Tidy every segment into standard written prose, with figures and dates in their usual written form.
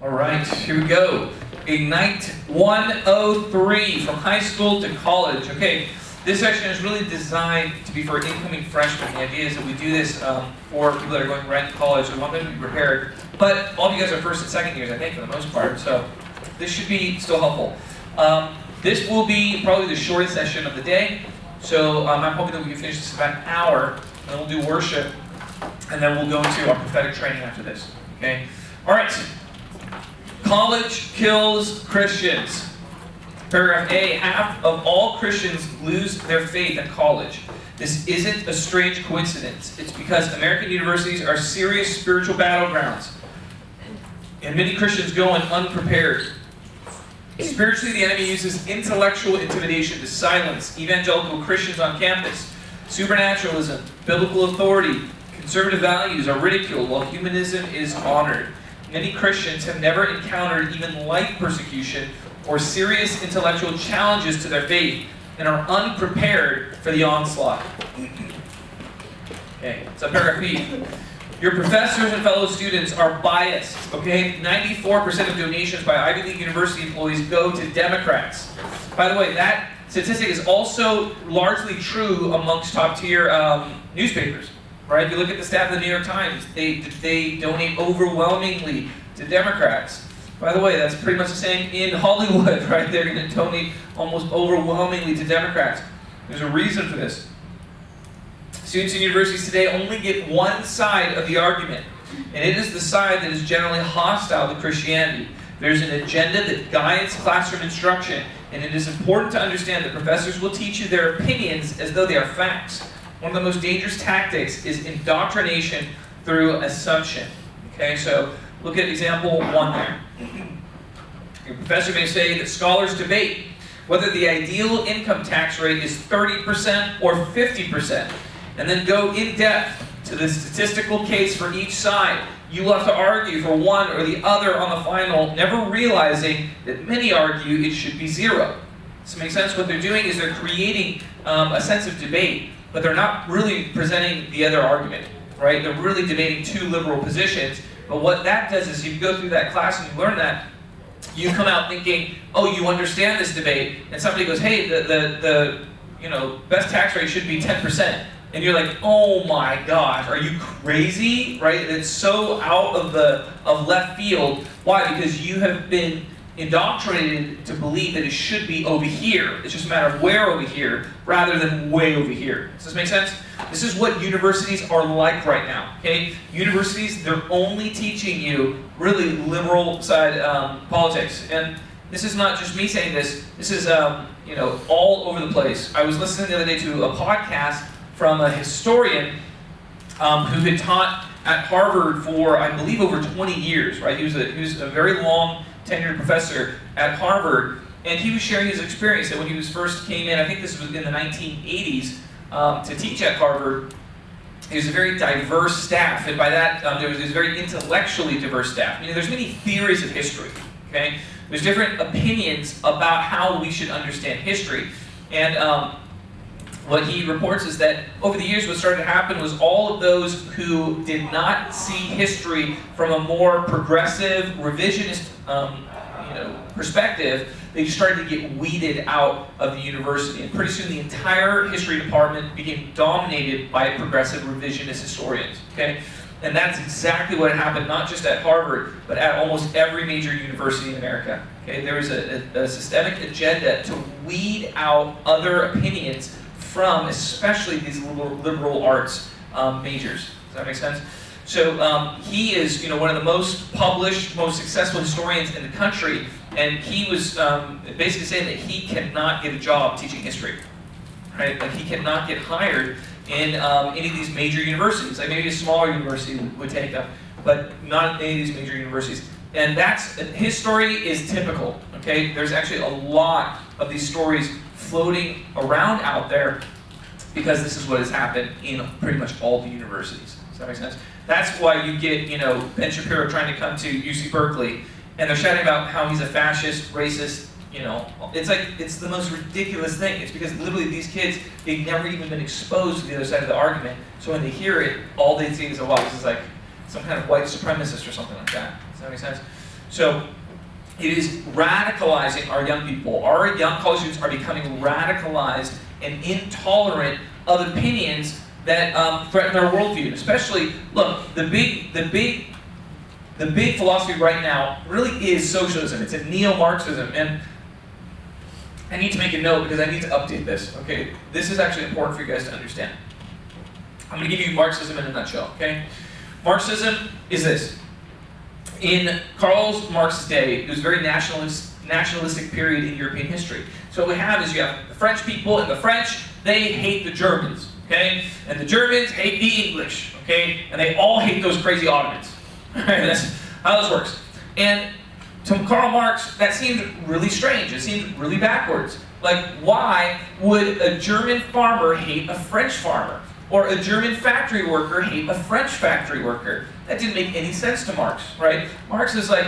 All right, here we go. Ignite 103 from high school to college. Okay, this section is really designed to be for incoming freshmen. The idea is that we do this for people that are going right to college. We want them to be prepared. But all of you guys are first and second years, I think, for the most part. So this should be still helpful. This will be probably the shortest session of the day. So I'm hoping that we can finish this in about an hour. And then we'll do worship. And then we'll go into our prophetic training after this. Okay? All right. College kills Christians. Paragraph A, half of all Christians lose their faith in college. This isn't a strange coincidence. It's because American universities are serious spiritual battlegrounds. And many Christians go in unprepared. Spiritually, the enemy uses intellectual intimidation to silence evangelical Christians on campus. Supernaturalism, biblical authority, conservative values are ridiculed while humanism is honored. Many Christians have never encountered even light persecution or serious intellectual challenges to their faith and are unprepared for the onslaught. Okay, so paragraph B. Your professors and fellow students are biased. Okay, 94% of donations by Ivy League University employees go to Democrats. By the way, that statistic is also largely true amongst top-tier newspapers. Right? If you look at the staff of the New York Times, they donate overwhelmingly to Democrats. By the way, that's pretty much the same in Hollywood, right? They're going to donate almost overwhelmingly to Democrats. There's a reason for this. Students in universities today only get one side of the argument, and it is the side that is generally hostile to Christianity. There's an agenda that guides classroom instruction, and it is important to understand that professors will teach you their opinions as though they are facts. One of the most dangerous tactics is indoctrination through assumption. Okay, so look at example 1 there. Your professor may say that scholars debate whether the ideal income tax rate is 30% or 50%, and then go in depth to the statistical case for each side. You will have to argue for one or the other on the final, never realizing that many argue it should be 0. Does that make sense? What they're doing is they're creating a sense of debate, but they're not really presenting the other argument, right? They're really debating two liberal positions. But what that does is you go through that class and you learn that, you come out thinking, oh, you understand this debate, and somebody goes, hey, the best tax rate should be 10%. And you're like, oh my gosh, are you crazy? Right? It's so out of left field. Why? Because you have been indoctrinated to believe that it should be over here. It's just a matter of where over here, rather than way over here. Does this make sense? This is what universities are like right now. Okay, universities, they're only teaching you really liberal side politics, and this is not just me saying this. This is all over the place. I was listening the other day to a podcast from a historian who had taught at Harvard for, I believe, over 20 years. Right? He was a very long tenured professor at Harvard, and he was sharing his experience that when he first came in, I think this was in the 1980s, to teach at Harvard. It was a very diverse staff, and by that, there was this very intellectually diverse staff. There's many theories of history, okay? There's different opinions about how we should understand history, and what he reports is that over the years what started to happen was all of those who did not see history from a more progressive, revisionist perspective, they started to get weeded out of the university. And pretty soon the entire history department became dominated by progressive revisionist historians. Okay? And that's exactly what happened, not just at Harvard, but at almost every major university in America. Okay? There was a systemic agenda to weed out other opinions from especially these liberal arts majors. Does that make sense? So he is, one of the most published, most successful historians in the country, and he was basically saying that he cannot get a job teaching history, right? Like he cannot get hired in any of these major universities. Like maybe a smaller university would take them, but not any of these major universities. And his story is typical. Okay, there's actually a lot of these stories floating around out there because this is what has happened in pretty much all the universities. Does that make sense? That's why you get, Ben Shapiro trying to come to UC Berkeley, and they're shouting about how he's a fascist, racist, it's the most ridiculous thing. It's because literally these kids, they've never even been exposed to the other side of the argument, so when they hear it, all they see is, oh wow, this is like some kind of white supremacist or something like that. Does that make sense? So it is radicalizing our young people. Our young college students are becoming radicalized and intolerant of opinions that threaten their worldview. Especially, look, the big philosophy right now really is socialism. It's a neo-Marxism, and I need to make a note because I need to update this. Okay, this is actually important for you guys to understand. I'm going to give you Marxism in a nutshell. Okay, Marxism is this. In Karl Marx's day, it was a very nationalistic period in European history. So what we have is you have the French people, and the French, they hate the Germans, okay? And the Germans hate the English, okay? And they all hate those crazy Ottomans. That's how this works. And to Karl Marx, that seemed really strange. It seemed really backwards. Like, why would a German farmer hate a French farmer? Or a German factory worker hate a French factory worker? That didn't make any sense to Marx, right? Marx is like,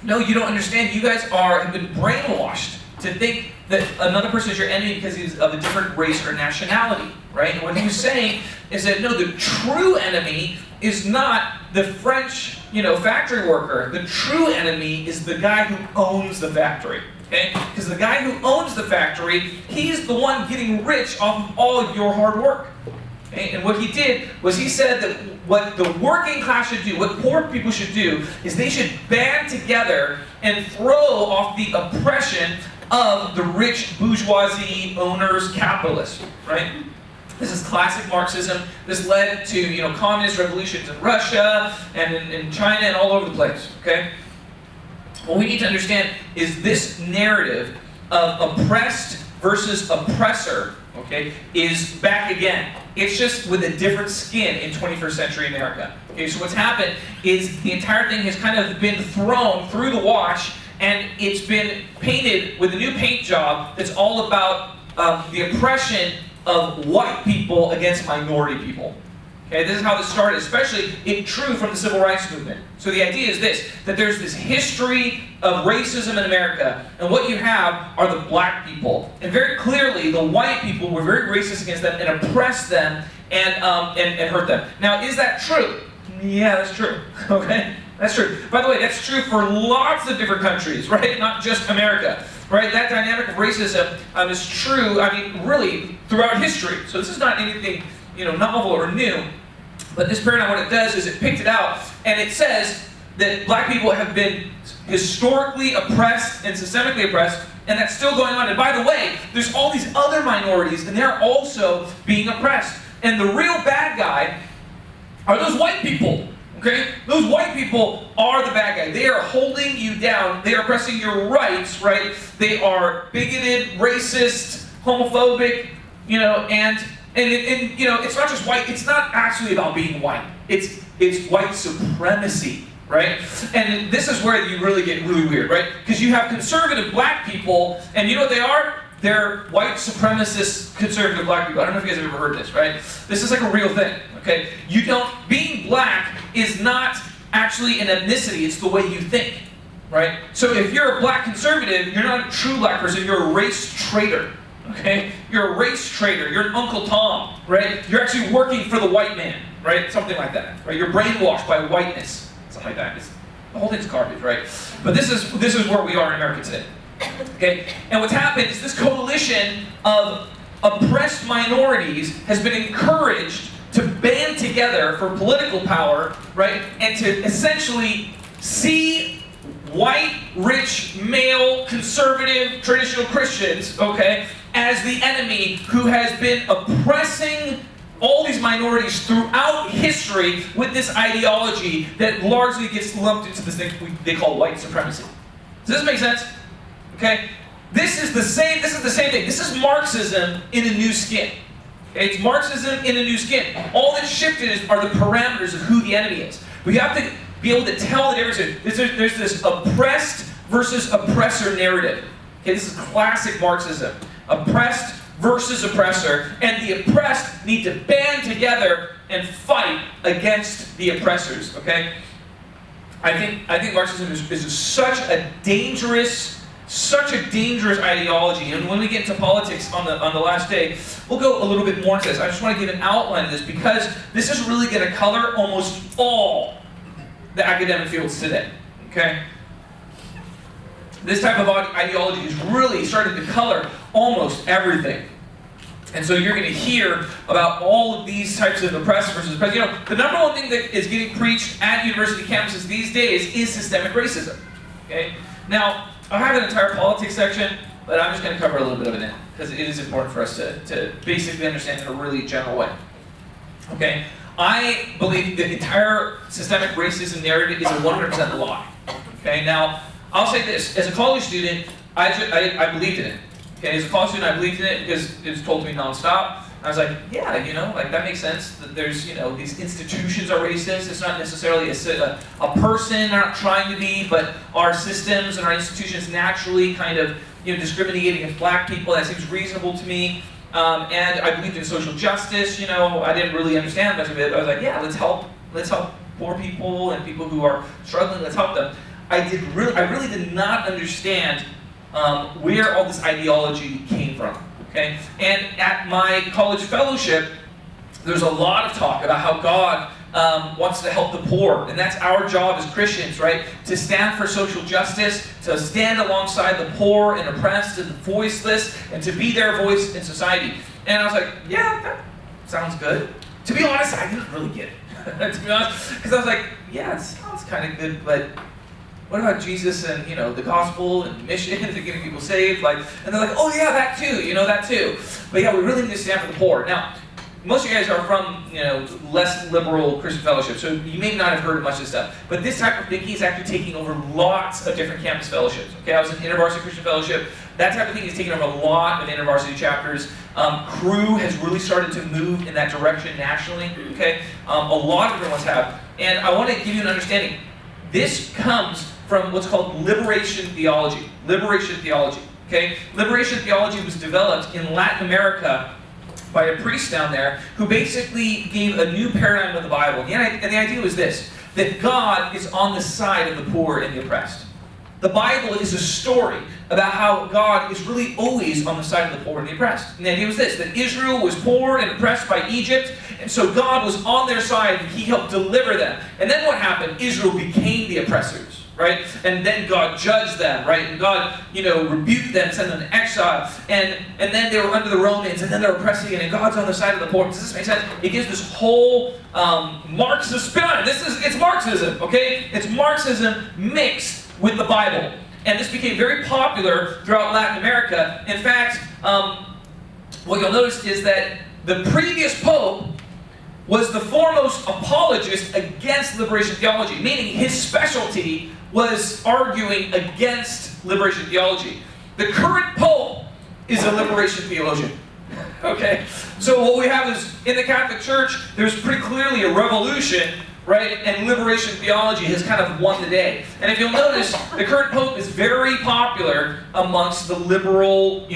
no, you don't understand. You guys have been brainwashed to think that another person is your enemy because he's of a different race or nationality, right? And what he was saying is that, no, the true enemy is not the French, factory worker. The true enemy is the guy who owns the factory. Okay? Because the guy who owns the factory, he's the one getting rich off of all of your hard work. Okay? And what he did was he said that what the working class should do, what poor people should do, is they should band together and throw off the oppression of the rich bourgeoisie, owners, capitalists. Right? This is classic Marxism. This led to communist revolutions in Russia and in China and all over the place. Okay? What we need to understand is this narrative of oppressed versus oppressor, okay, is back again. It's just with a different skin in 21st century America. Okay, so what's happened is the entire thing has kind of been thrown through the wash, and it's been painted with a new paint job that's all about the oppression of white people against minority people. Okay, this is how this started, especially true from the Civil Rights Movement. So the idea is this, that there's this history of racism in America, and what you have are the black people. And very clearly, the white people were very racist against them and oppressed them and hurt them. Now, is that true? Yeah, that's true. Okay, that's true. By the way, that's true for lots of different countries, right? Not just America. Right? That dynamic of racism is true, really, throughout history. So this is not anything novel or new, but this paradigm, what it does is it picked it out, and it says that black people have been historically oppressed and systemically oppressed, and that's still going on. And by the way, there's all these other minorities, and they're also being oppressed. And the real bad guy are those white people. Okay? Those white people are the bad guy. They are holding you down. They are oppressing your rights, right? They are bigoted, racist, homophobic, and it's not just white. It's not actually about being white. It's white supremacy, right? And this is where you really get really weird, right? Because you have conservative black people, and you know what they are? They're white supremacist conservative black people. I don't know if you guys have ever heard this, right? This is like a real thing, okay? Being black is not actually an ethnicity, it's the way you think, right? So if you're a black conservative, you're not a true black person, you're a race traitor, okay? You're a race traitor, you're an Uncle Tom, right? You're actually working for the white man, right? Something like that, right? You're brainwashed by whiteness, something like that. The whole thing's garbage, right? But this is where we are in America today. Okay, and what's happened is this coalition of oppressed minorities has been encouraged to band together for political power, right? And to essentially see white, rich, male, conservative, traditional Christians, okay, as the enemy who has been oppressing all these minorities throughout history with this ideology that largely gets lumped into this thing they call white supremacy. Does this make sense? Okay? This is the same thing. This is Marxism in a new skin. Okay? It's Marxism in a new skin. All that's shifted are the parameters of who the enemy is. We have to be able to tell the difference. There's this oppressed versus oppressor narrative. Okay? This is classic Marxism. Oppressed versus oppressor. And the oppressed need to band together and fight against the oppressors. Okay? I think Marxism is such a dangerous ideology, and when we get into politics on the last day, we'll go a little bit more into this. I just want to give an outline of this because this is really going to color almost all the academic fields today. Okay? This type of ideology is really starting to color almost everything. And so you're going to hear about all of these types of oppressed versus oppressed. The number one thing that is getting preached at university campuses these days is systemic racism. Okay? Now, I have an entire politics section, but I'm just going to cover a little bit of it now, because it is important for us to basically understand in a really general way. Okay? I believe the entire systemic racism narrative is a 100% lie. Okay? Now, I'll say this. As a college student, I believed in it. Okay? As a college student, I believed in it because it was told to me nonstop. I was like, yeah, like that makes sense. That there's, these institutions are racist. It's not necessarily a person, they're not trying to be, but our systems and our institutions naturally kind of, discriminating against black people. That seems reasonable to me. And I believed in social justice. I didn't really understand much of it, but I was like, yeah, let's help poor people and people who are struggling. Let's help them. I really did not understand where all this ideology came from. Okay? And at my college fellowship, there's a lot of talk about how God wants to help the poor. And that's our job as Christians, right? To stand for social justice, to stand alongside the poor and oppressed and the voiceless, and to be their voice in society. And I was like, yeah, that sounds good. To be honest, I didn't really get it. To be honest, because I was like, yeah, it sounds kind of good, but what about Jesus and, the gospel and mission and getting people saved? And they're like, oh yeah, that too, that too. But yeah, we really need to stand for the poor. Now, most of you guys are from, less liberal Christian fellowships, so you may not have heard much of this stuff. But this type of thinking is actually taking over lots of different campus fellowships. Okay, I was in InterVarsity Christian Fellowship. That type of thing is taking over a lot of InterVarsity chapters. Crew has really started to move in that direction nationally. Okay, a lot of different ones have. And I want to give you an understanding. This comes from what's called liberation theology. Liberation theology. Okay, liberation theology was developed in Latin America by a priest down there who basically gave a new paradigm of the Bible. And the idea was this, that God is on the side of the poor and the oppressed. The Bible is a story about how God is really always on the side of the poor and the oppressed. And the idea was this, that Israel was poor and oppressed by Egypt, and so God was on their side and He helped deliver them. And then what happened? Israel became the oppressors. Right? And then God judged them, right? And God, rebuked them, sent them to exile. And then they were under the Romans, and then they're oppressing again, and God's on the side of the poor. Does this make sense? It gives this whole Marxist spin on it. It's Marxism, okay? It's Marxism mixed with the Bible. And this became very popular throughout Latin America. In fact, what you'll notice is that the previous Pope was the foremost apologist against liberation theology, meaning his specialty was arguing against liberation theology. The current Pope is a liberation theologian. Okay? So what we have is, in the Catholic Church, there's pretty clearly a revolution, right? And liberation theology has kind of won the day. And if you'll notice, the current Pope is very popular amongst the liberal,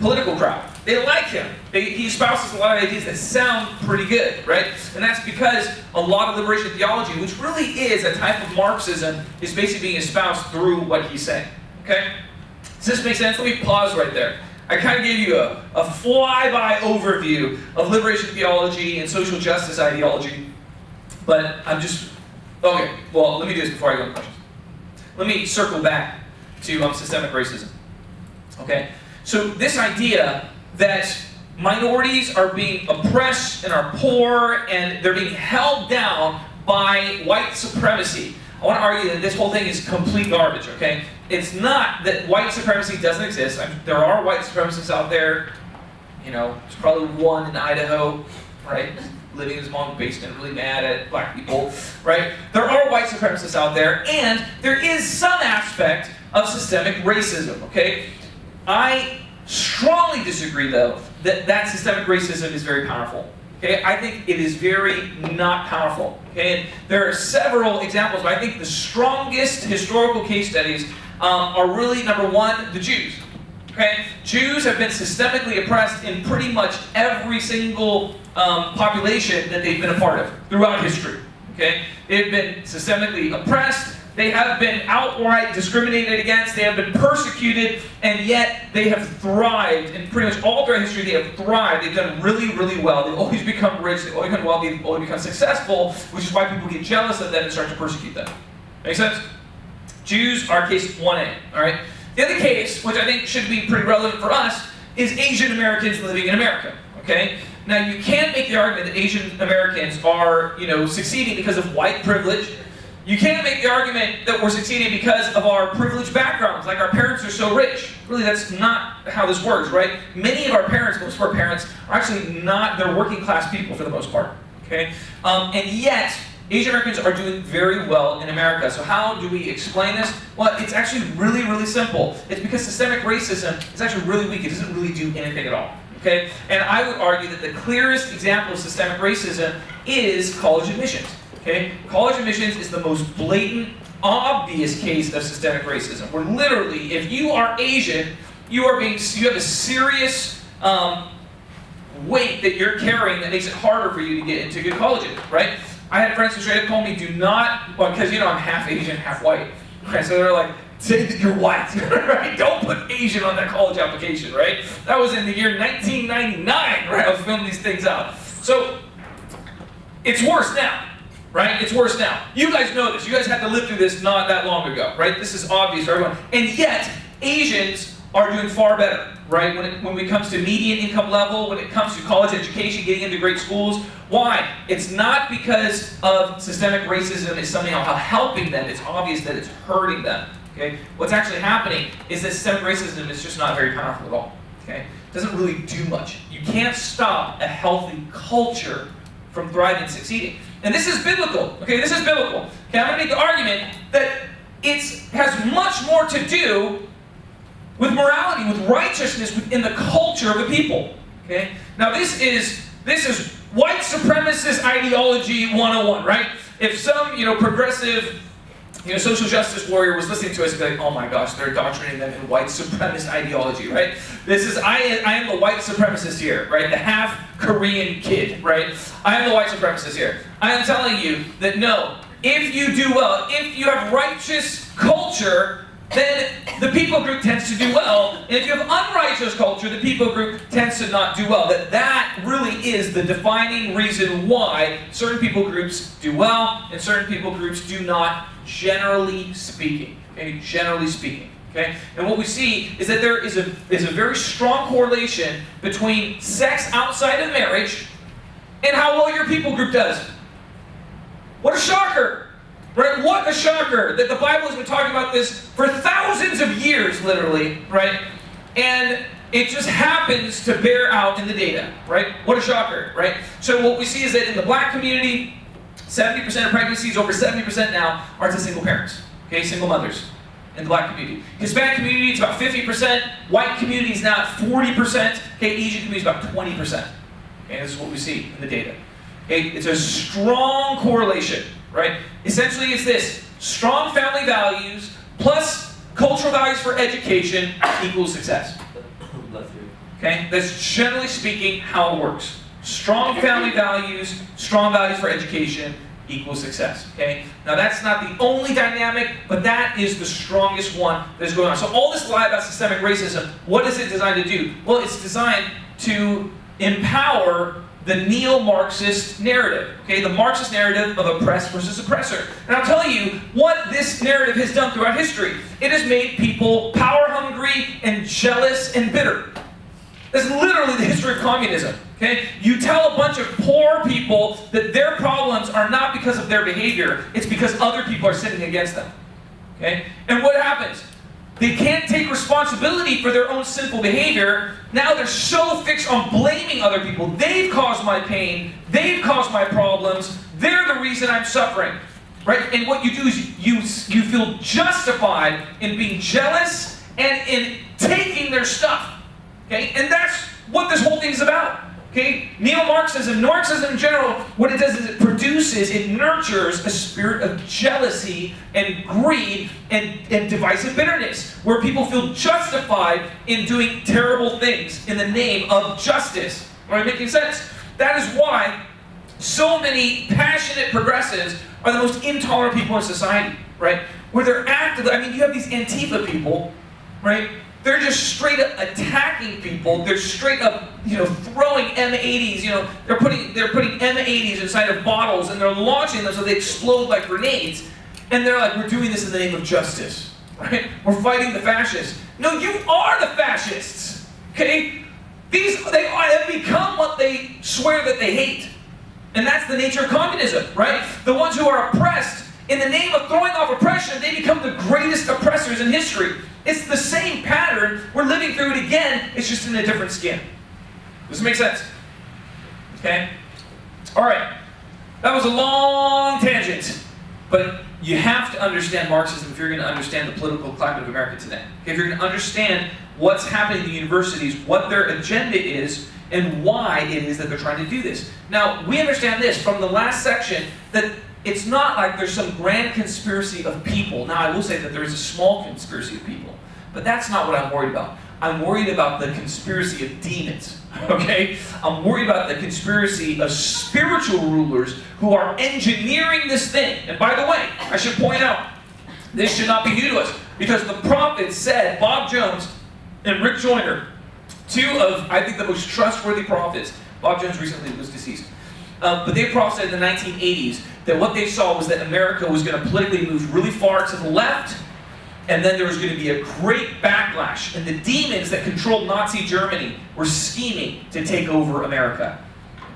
political crowd. They like him. He espouses a lot of ideas that sound pretty good, right? And that's because a lot of liberation theology, which really is a type of Marxism, is basically being espoused through what he's saying. Okay? Does this make sense? Let me pause right there. I kind of gave you a flyby overview of liberation theology and social justice ideology, but I'm just... Okay, well, let me do this before I go into questions. Let me circle back to systemic racism. Okay? So this idea that minorities are being oppressed and are poor and they're being held down by white supremacy. I want to argue that this whole thing is complete garbage, okay? It's not that white supremacy doesn't exist. There are white supremacists out there. There's probably one in Idaho, right? Living in his mom's basement, really mad at black people, right? There are white supremacists out there, and there is some aspect of systemic racism, okay? I strongly disagree, though, that systemic racism is very powerful. Okay, I think it is very not powerful. Okay, and there are several examples, but I think the strongest historical case studies are really, number one, the Jews. Okay, Jews have been systemically oppressed in pretty much every single population that they've been a part of throughout history. Okay, they've been systemically oppressed. They have been outright discriminated against, they have been persecuted, and yet they have thrived. In pretty much all their history, they have thrived. They've done really, really well. They've always become rich, they've always become wealthy, they've always become successful, which is why people get jealous of them and start to persecute them. Make sense? Jews are case 1A, all right? The other case, which I think should be pretty relevant for us, is Asian Americans living in America, okay? Now, you can't make the argument that Asian Americans are, succeeding because of white privilege. You can't make the argument that we're succeeding because of our privileged backgrounds, like our parents are so rich. Really, that's not how this works, right? Many of our parents, most of our parents, are actually not, they're working class people for the most part, okay? And yet, Asian Americans are doing very well in America. So how do we explain this? Well, it's actually really, really simple. It's because systemic racism is actually really weak. It doesn't really do anything at all, okay? And I would argue that the clearest example of systemic racism is college admissions. Okay? College admissions is the most blatant, obvious case of systemic racism. Where literally, if you are Asian, you have a serious weight that you're carrying that makes it harder for you to get into good colleges, right? I had friends who straight up told me, do not, well, because I'm half Asian, half white. Right? So they're like, say that you're white, right? Don't put Asian on that college application, right? That was in the year 1999, right? I was filming these things out. So, it's worse now. Right? It's worse now. You guys know this. You guys had to live through this not that long ago, right? This is obvious for everyone. And yet, Asians are doing far better, right? When it comes to median income level, when it comes to college education, getting into great schools. Why? It's not because of systemic racism is somehow helping them. It's obvious that it's hurting them, okay? What's actually happening is that systemic racism is just not very powerful at all, okay? It doesn't really do much. You can't stop a healthy culture from thriving and succeeding. And this is biblical, okay? This is biblical. Okay, I'm going to make the argument that it has much more to do with morality, with righteousness within the culture of the people, okay? Now this is white supremacist ideology 101, right? If some, progressive, social justice warrior was listening to us and be like, oh my gosh, they're indoctrinating them in white supremacist ideology, right? This is, I am the white supremacist here, right? The half Korean kid, right? I am the white supremacist here. I am telling you that no, if you do well, if you have righteous culture, then the people group tends to do well. And if you have unrighteous culture, the people group tends to not do well. That really is the defining reason why certain people groups do well and certain people groups do not, generally speaking. Okay? Generally speaking. Okay? And what we see is that there is a very strong correlation between sex outside of marriage and how well your people group does. What a shocker! Right? What a shocker that the Bible has been talking about this for thousands of years, literally, right? And it just happens to bear out in the data, right? What a shocker, right? So what we see is that in the black community, 70% of pregnancies, over 70% now, are to single parents, okay, single mothers in the black community. Hispanic community, it's about 50%. White community is now at 40%. Okay, Asian community is about 20%. Okay, this is what we see in the data. Okay, it's a strong correlation. Right? Essentially, it's this: strong family values plus cultural values for education equals success. Okay? That's generally speaking how it works. Strong family values, strong values for education equals success. Okay? Now that's not the only dynamic, but that is the strongest one that's going on. So all this lie about systemic racism, what is it designed to do? Well, it's designed to empower the neo-Marxist narrative, okay? The Marxist narrative of oppressed versus oppressor. And I'll tell you what this narrative has done throughout history. It has made people power-hungry and jealous and bitter. That's literally the history of communism, okay? You tell a bunch of poor people that their problems are not because of their behavior, it's because other people are sitting against them, okay? And what happens? They can't take responsibility for their own sinful behavior. Now they're so fixed on blaming other people. They've caused my pain. They've caused my problems. They're the reason I'm suffering. Right? And what you do is you feel justified in being jealous and in taking their stuff. Okay? And that's what this whole thing is about. Okay? Neo-Marxism, Marxism in general, what it does is it nurtures a spirit of jealousy and greed and divisive bitterness, where people feel justified in doing terrible things in the name of justice. Am I making sense? That is why so many passionate progressives are the most intolerant people in society, right? Where they're actively, you have these Antifa people, right? They're just straight up attacking people. They're straight up, throwing M80s. They're putting M80s inside of bottles and they're launching them so they explode like grenades. And they're like, we're doing this in the name of justice, right? We're fighting the fascists. No, you are the fascists, okay? They have become what they swear that they hate. And that's the nature of communism, right? The ones who are oppressed, in the name of throwing off oppression, they become the greatest oppressors in history. It's the same pattern. We're living through it again. It's just in a different skin. Does this make sense? Okay? All right. That was a long tangent. But you have to understand Marxism if you're going to understand the political climate of America today. Okay? If you're going to understand what's happening in the universities, what their agenda is, and why it is that they're trying to do this. Now, we understand this from the last section, that it's not like there's some grand conspiracy of people. Now, I will say that there is a small conspiracy of people, but that's not what I'm worried about. I'm worried about the conspiracy of demons, okay? I'm worried about the conspiracy of spiritual rulers who are engineering this thing. And by the way, I should point out, this should not be new to us, because the prophets said, Bob Jones and Rick Joyner, two of, I think, the most trustworthy prophets. Bob Jones recently was deceased. But they prophesied in the 1980s that what they saw was that America was going to politically move really far to the left, and then there was going to be a great backlash. And the demons that controlled Nazi Germany were scheming to take over America.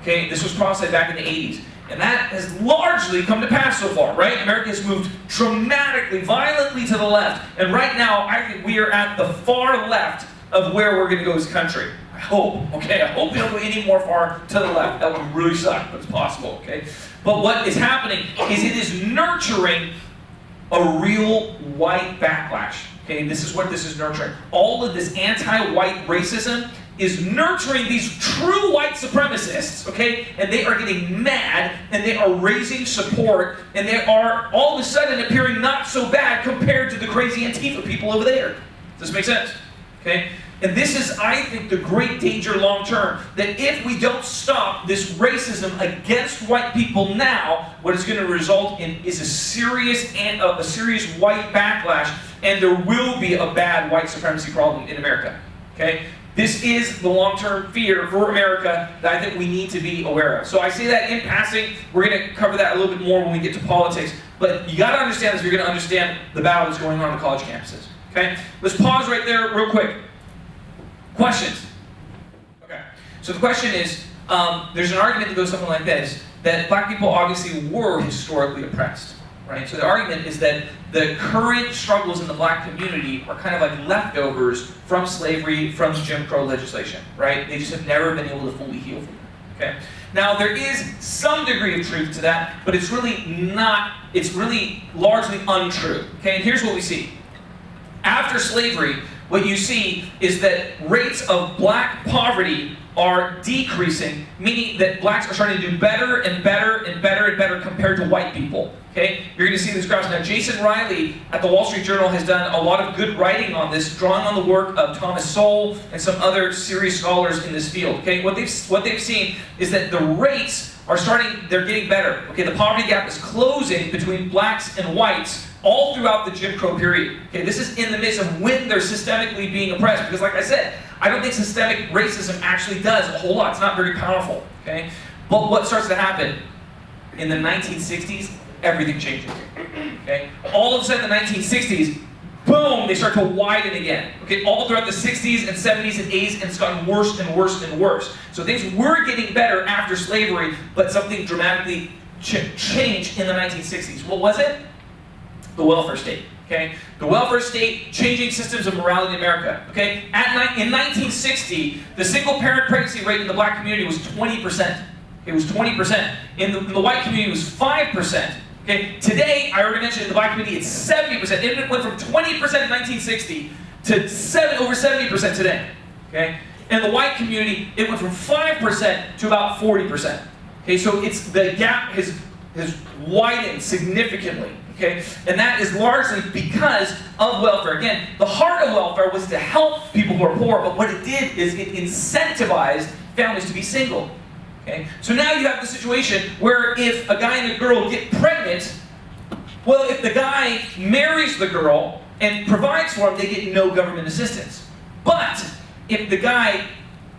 Okay, this was prophesied back in the 80s. And that has largely come to pass so far, right? America has moved dramatically, violently to the left. And right now, I think we are at the far left of where we're going to go as a country. I hope, okay? I hope we don't go any more far to the left. That would really suck, but it's possible, okay? But what is happening is it is nurturing a real white backlash, okay? This is what this is nurturing. All of this anti-white racism is nurturing these true white supremacists, okay? And they are getting mad, and they are raising support, and they are all of a sudden appearing not so bad compared to the crazy Antifa people over there. Does this make sense? Okay? And this is, I think, the great danger long term, that if we don't stop this racism against white people now, what it's going to result in is a serious white backlash, and there will be a bad white supremacy problem in America. Okay? This is the long-term fear for America that I think we need to be aware of. So I say that in passing. We're going to cover that a little bit more when we get to politics. But you got to understand this if you're going to understand the battle that's going on college campuses. Okay? Let's pause right there real quick. Questions? Okay. So the question is, there's an argument that goes something like this, that black people obviously were historically oppressed. Right? So the argument is that the current struggles in the black community are kind of like leftovers from slavery, from Jim Crow legislation. Right? They just have never been able to fully heal from it. Okay? Now, there is some degree of truth to that, but it's really not, it's really largely untrue. Okay? And here's what we see. After slavery, what you see is that rates of black poverty are decreasing, meaning that blacks are starting to do better and better and better and better compared to white people. Okay? You're going to see these graphs. Now, Jason Riley at the Wall Street Journal has done a lot of good writing on this, drawing on the work of Thomas Sowell and some other serious scholars in this field. Okay? What they've seen is that the rates are they're getting better. Okay? The poverty gap is closing between blacks and whites all throughout the Jim Crow period. Okay, this is in the midst of when they're systemically being oppressed. Because like I said, I don't think systemic racism actually does a whole lot. It's not very powerful. Okay? But what starts to happen? In the 1960s, everything changes. Okay? All of a sudden, in the 1960s, boom, they start to widen again. Okay? All throughout the 60s and 70s and 80s, and it's gotten worse and worse and worse. So things were getting better after slavery, but something dramatically changed in the 1960s. What was it? The welfare state, okay? The welfare state, changing systems of morality in America, okay? In 1960, the single-parent pregnancy rate in the black community was 20%. It was 20%. In the white community, it was 5%. Okay? Today, I already mentioned in the black community, it's 70%. It went from 20% in 1960 to over 70% today, okay? In the white community, it went from 5% to about 40%. Okay, so the gap has widened significantly. Okay? And that is largely because of welfare. Again, the heart of welfare was to help people who are poor, but what it did is it incentivized families to be single. Okay? So now you have the situation where if a guy and a girl get pregnant, well, if the guy marries the girl and provides for them, they get no government assistance. But if the guy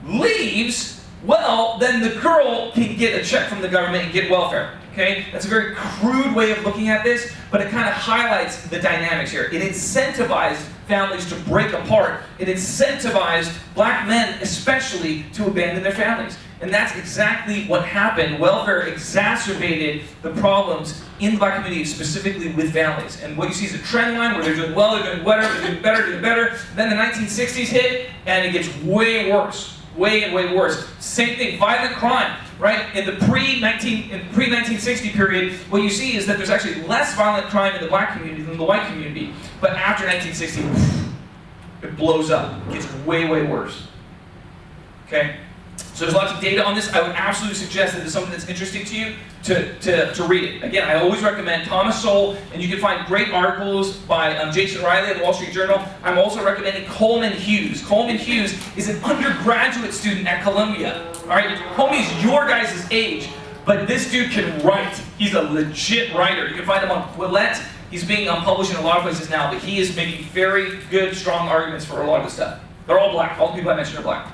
leaves, well, then the girl can get a check from the government and get welfare. Okay? That's a very crude way of looking at this, but it kind of highlights the dynamics here. It incentivized families to break apart. It incentivized black men especially to abandon their families. And that's exactly what happened. Welfare exacerbated the problems in the black community, specifically with families. And what you see is a trend line where they're doing well, they're doing better, they're doing better, doing better. Then the 1960s hit, and it gets way worse. Way worse. Same thing, violent crime, right? In the pre-1960 period, what you see is that there's actually less violent crime in the black community than the white community. But after 1960, it blows up. It gets way worse. Okay? So there's lots of data on this. I would absolutely suggest that it's something that's interesting to you to read it. Again, I always recommend Thomas Sowell, and you can find great articles by Jason Riley at the Wall Street Journal. I'm also recommending Coleman Hughes. Coleman Hughes is an undergraduate student at Columbia. All right, homie's your guys' age, but this dude can write. He's a legit writer. You can find him on Quillette. He's being published in a lot of places now, but he is making very good, strong arguments for a lot of the stuff. They're all black. All the people I mentioned are black.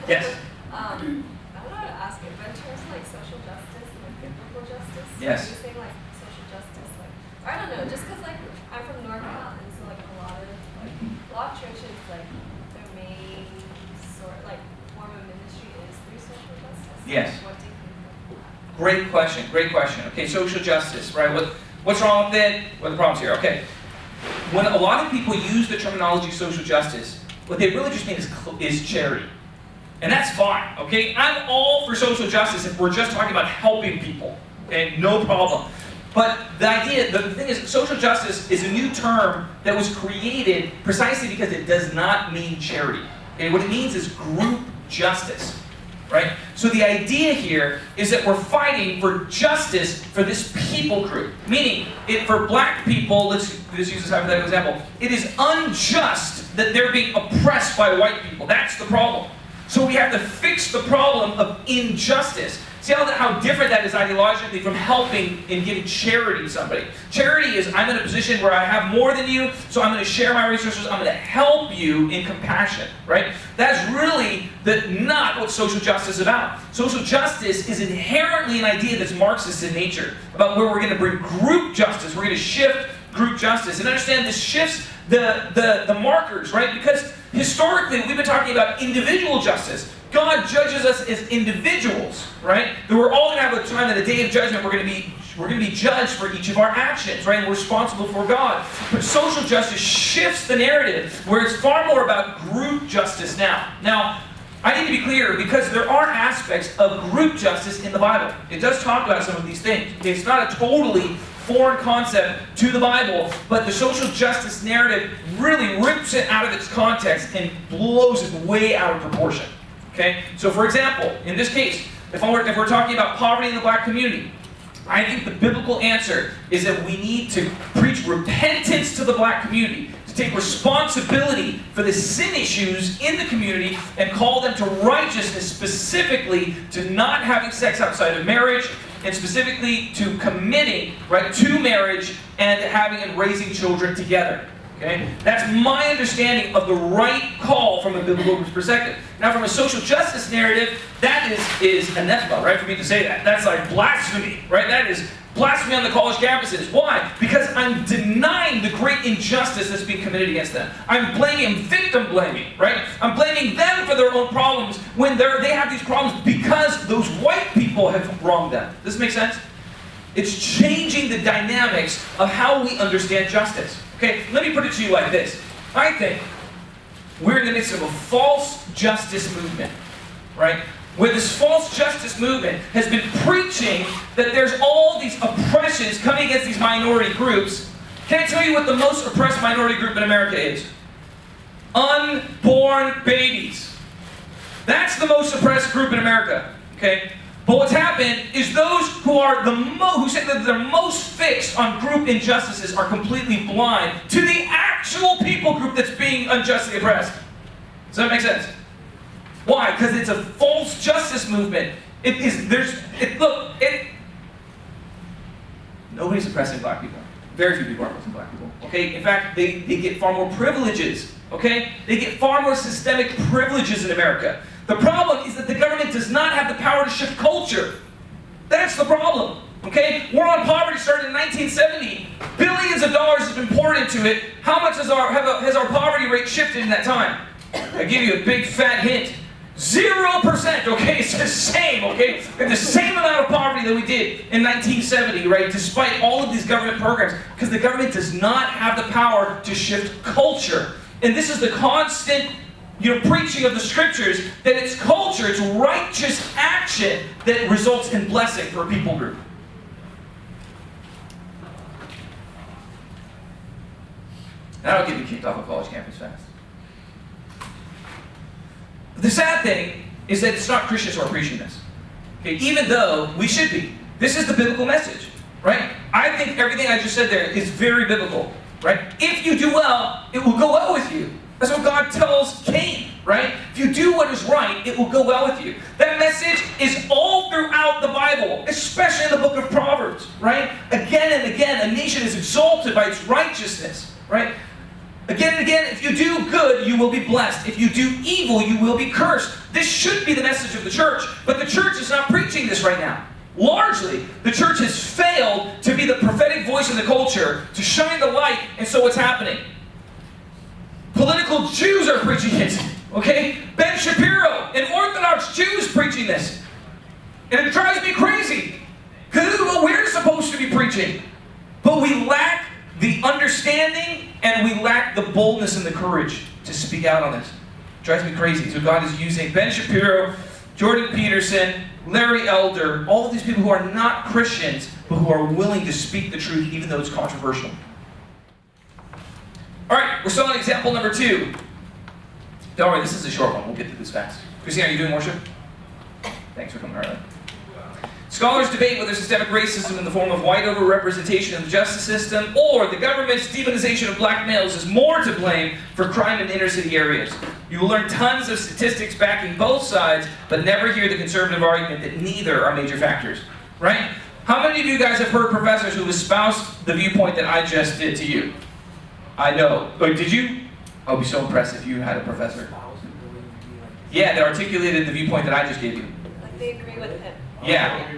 Yes? I wanted to ask you, but in terms of like social justice and like biblical justice, yes. Are you saying like social justice, like, I don't know, just because like I'm from NorCal, and so like a lot of churches, like their main form of ministry is through social justice. Yes. What do you think of that? Great question. Okay, social justice, right? What's wrong with it? What are the problems here? Okay. When a lot of people use the terminology social justice, what they really just mean is charity. And that's fine, okay? I'm all for social justice if we're just talking about helping people, okay? No problem. But the thing is, social justice is a new term that was created precisely because it does not mean charity. Okay? What it means is group justice, right? So the idea here is that we're fighting for justice for this people group. Meaning, for black people, let's use this hypothetical example, it is unjust that they're being oppressed by white people. That's the problem. So we have to fix the problem of injustice. See how different that is ideologically from helping and giving charity to somebody. Charity is, I'm in a position where I have more than you, so I'm going to share my resources, I'm going to help you in compassion, right? That's really not what social justice is about. Social justice is inherently an idea that's Marxist in nature, about where we're going to bring group justice, we're going to shift group justice. And understand this shifts the markers, right? Because historically, we've been talking about individual justice. God judges us as individuals, right? That we're all going to have a time at the day of judgment we're going to be judged for each of our actions, right? And we're responsible for God. But social justice shifts the narrative where it's far more about group justice now. Now, I need to be clear because there are aspects of group justice in the Bible. It does talk about some of these things. It's not a totally foreign concept to the Bible, but the social justice narrative really rips it out of its context and blows it way out of proportion. Okay? So for example, in this case, if we're talking about poverty in the black community, I think the biblical answer is that we need to preach repentance to the black community, to take responsibility for the sin issues in the community and call them to righteousness, specifically to not having sex outside of marriage, and specifically to committing, right, to marriage and having and raising children together. Okay? That's my understanding of the right call from a biblical perspective. Now, from a social justice narrative, that is anathema, right, for me to say that. That's like blasphemy, right? That is blasphemy on the college campuses. Why? Because I'm denying the great injustice that's being committed against them. I'm victim blaming, right? I'm blaming them for their own problems when they have these problems because those white people have wronged them. Does this make sense? It's changing the dynamics of how we understand justice. Okay, let me put it to you like this. I think we're in the midst of a false justice movement, right? Where this false justice movement has been preaching that there's all these oppressions coming against these minority groups. Can I tell you what the most oppressed minority group in America is? Unborn babies. That's the most oppressed group in America, okay? But what's happened is those who are who say that they're most fixed on group injustices are completely blind to the actual people group that's being unjustly oppressed. Does that make sense? Why? Because it's a false justice movement. Nobody's oppressing black people. Very few people are oppressing black people. Okay? In fact, they get far more privileges. Okay? They get far more systemic privileges in America. The problem is that the government does not have the power to shift culture. That's the problem. Okay? War on Poverty started in 1970. Billions of dollars has been poured into it. How much has our poverty rate shifted in that time? I give you a big fat hint. 0%, okay? It's the same, okay? We have the same amount of poverty that we did in 1970, right? Despite all of these government programs. Because the government does not have the power to shift culture. And this is the constant, preaching of the scriptures, that it's culture, it's righteous action that results in blessing for a people group. That'll get you kicked off a college campus fast. The sad thing is that it's not Christians who are preaching this. Okay? Even though we should be. This is the biblical message, right? I think everything I just said there is very biblical, right? If you do well, it will go well with you. That's what God tells Cain, right? If you do what is right, it will go well with you. That message is all throughout the Bible, especially in the book of Proverbs, right? Again and again, a nation is exalted by its righteousness, right? Again and again, if you do good, you will be blessed. If you do evil, you will be cursed. This should be the message of the church, but the church is not preaching this right now. Largely, the church has failed to be the prophetic voice in the culture, to shine the light, and so what's happening? Political Jews are preaching it, okay? Ben Shapiro, an Orthodox Jew, is preaching this. And it drives me crazy, because this is what we're supposed to be preaching. But we lack the understanding, and we lack the boldness and the courage to speak out on this. It drives me crazy. So God is using Ben Shapiro, Jordan Peterson, Larry Elder, all of these people who are not Christians, but who are willing to speak the truth even though it's controversial. All right, we're still on example number 2. Don't worry, this is a short one. We'll get through this fast. Christina, are you doing worship? Thanks for coming early. Scholars debate whether systemic racism in the form of white overrepresentation in the justice system or the government's demonization of black males is more to blame for crime in inner city areas. You will learn tons of statistics backing both sides, but never hear the conservative argument that neither are major factors. Right? How many of you guys have heard professors who espoused the viewpoint that I just did to you? I know. But did you? I would be so impressed if you had a professor. Yeah, that articulated the viewpoint that I just gave you. Like they agree with him. Yeah.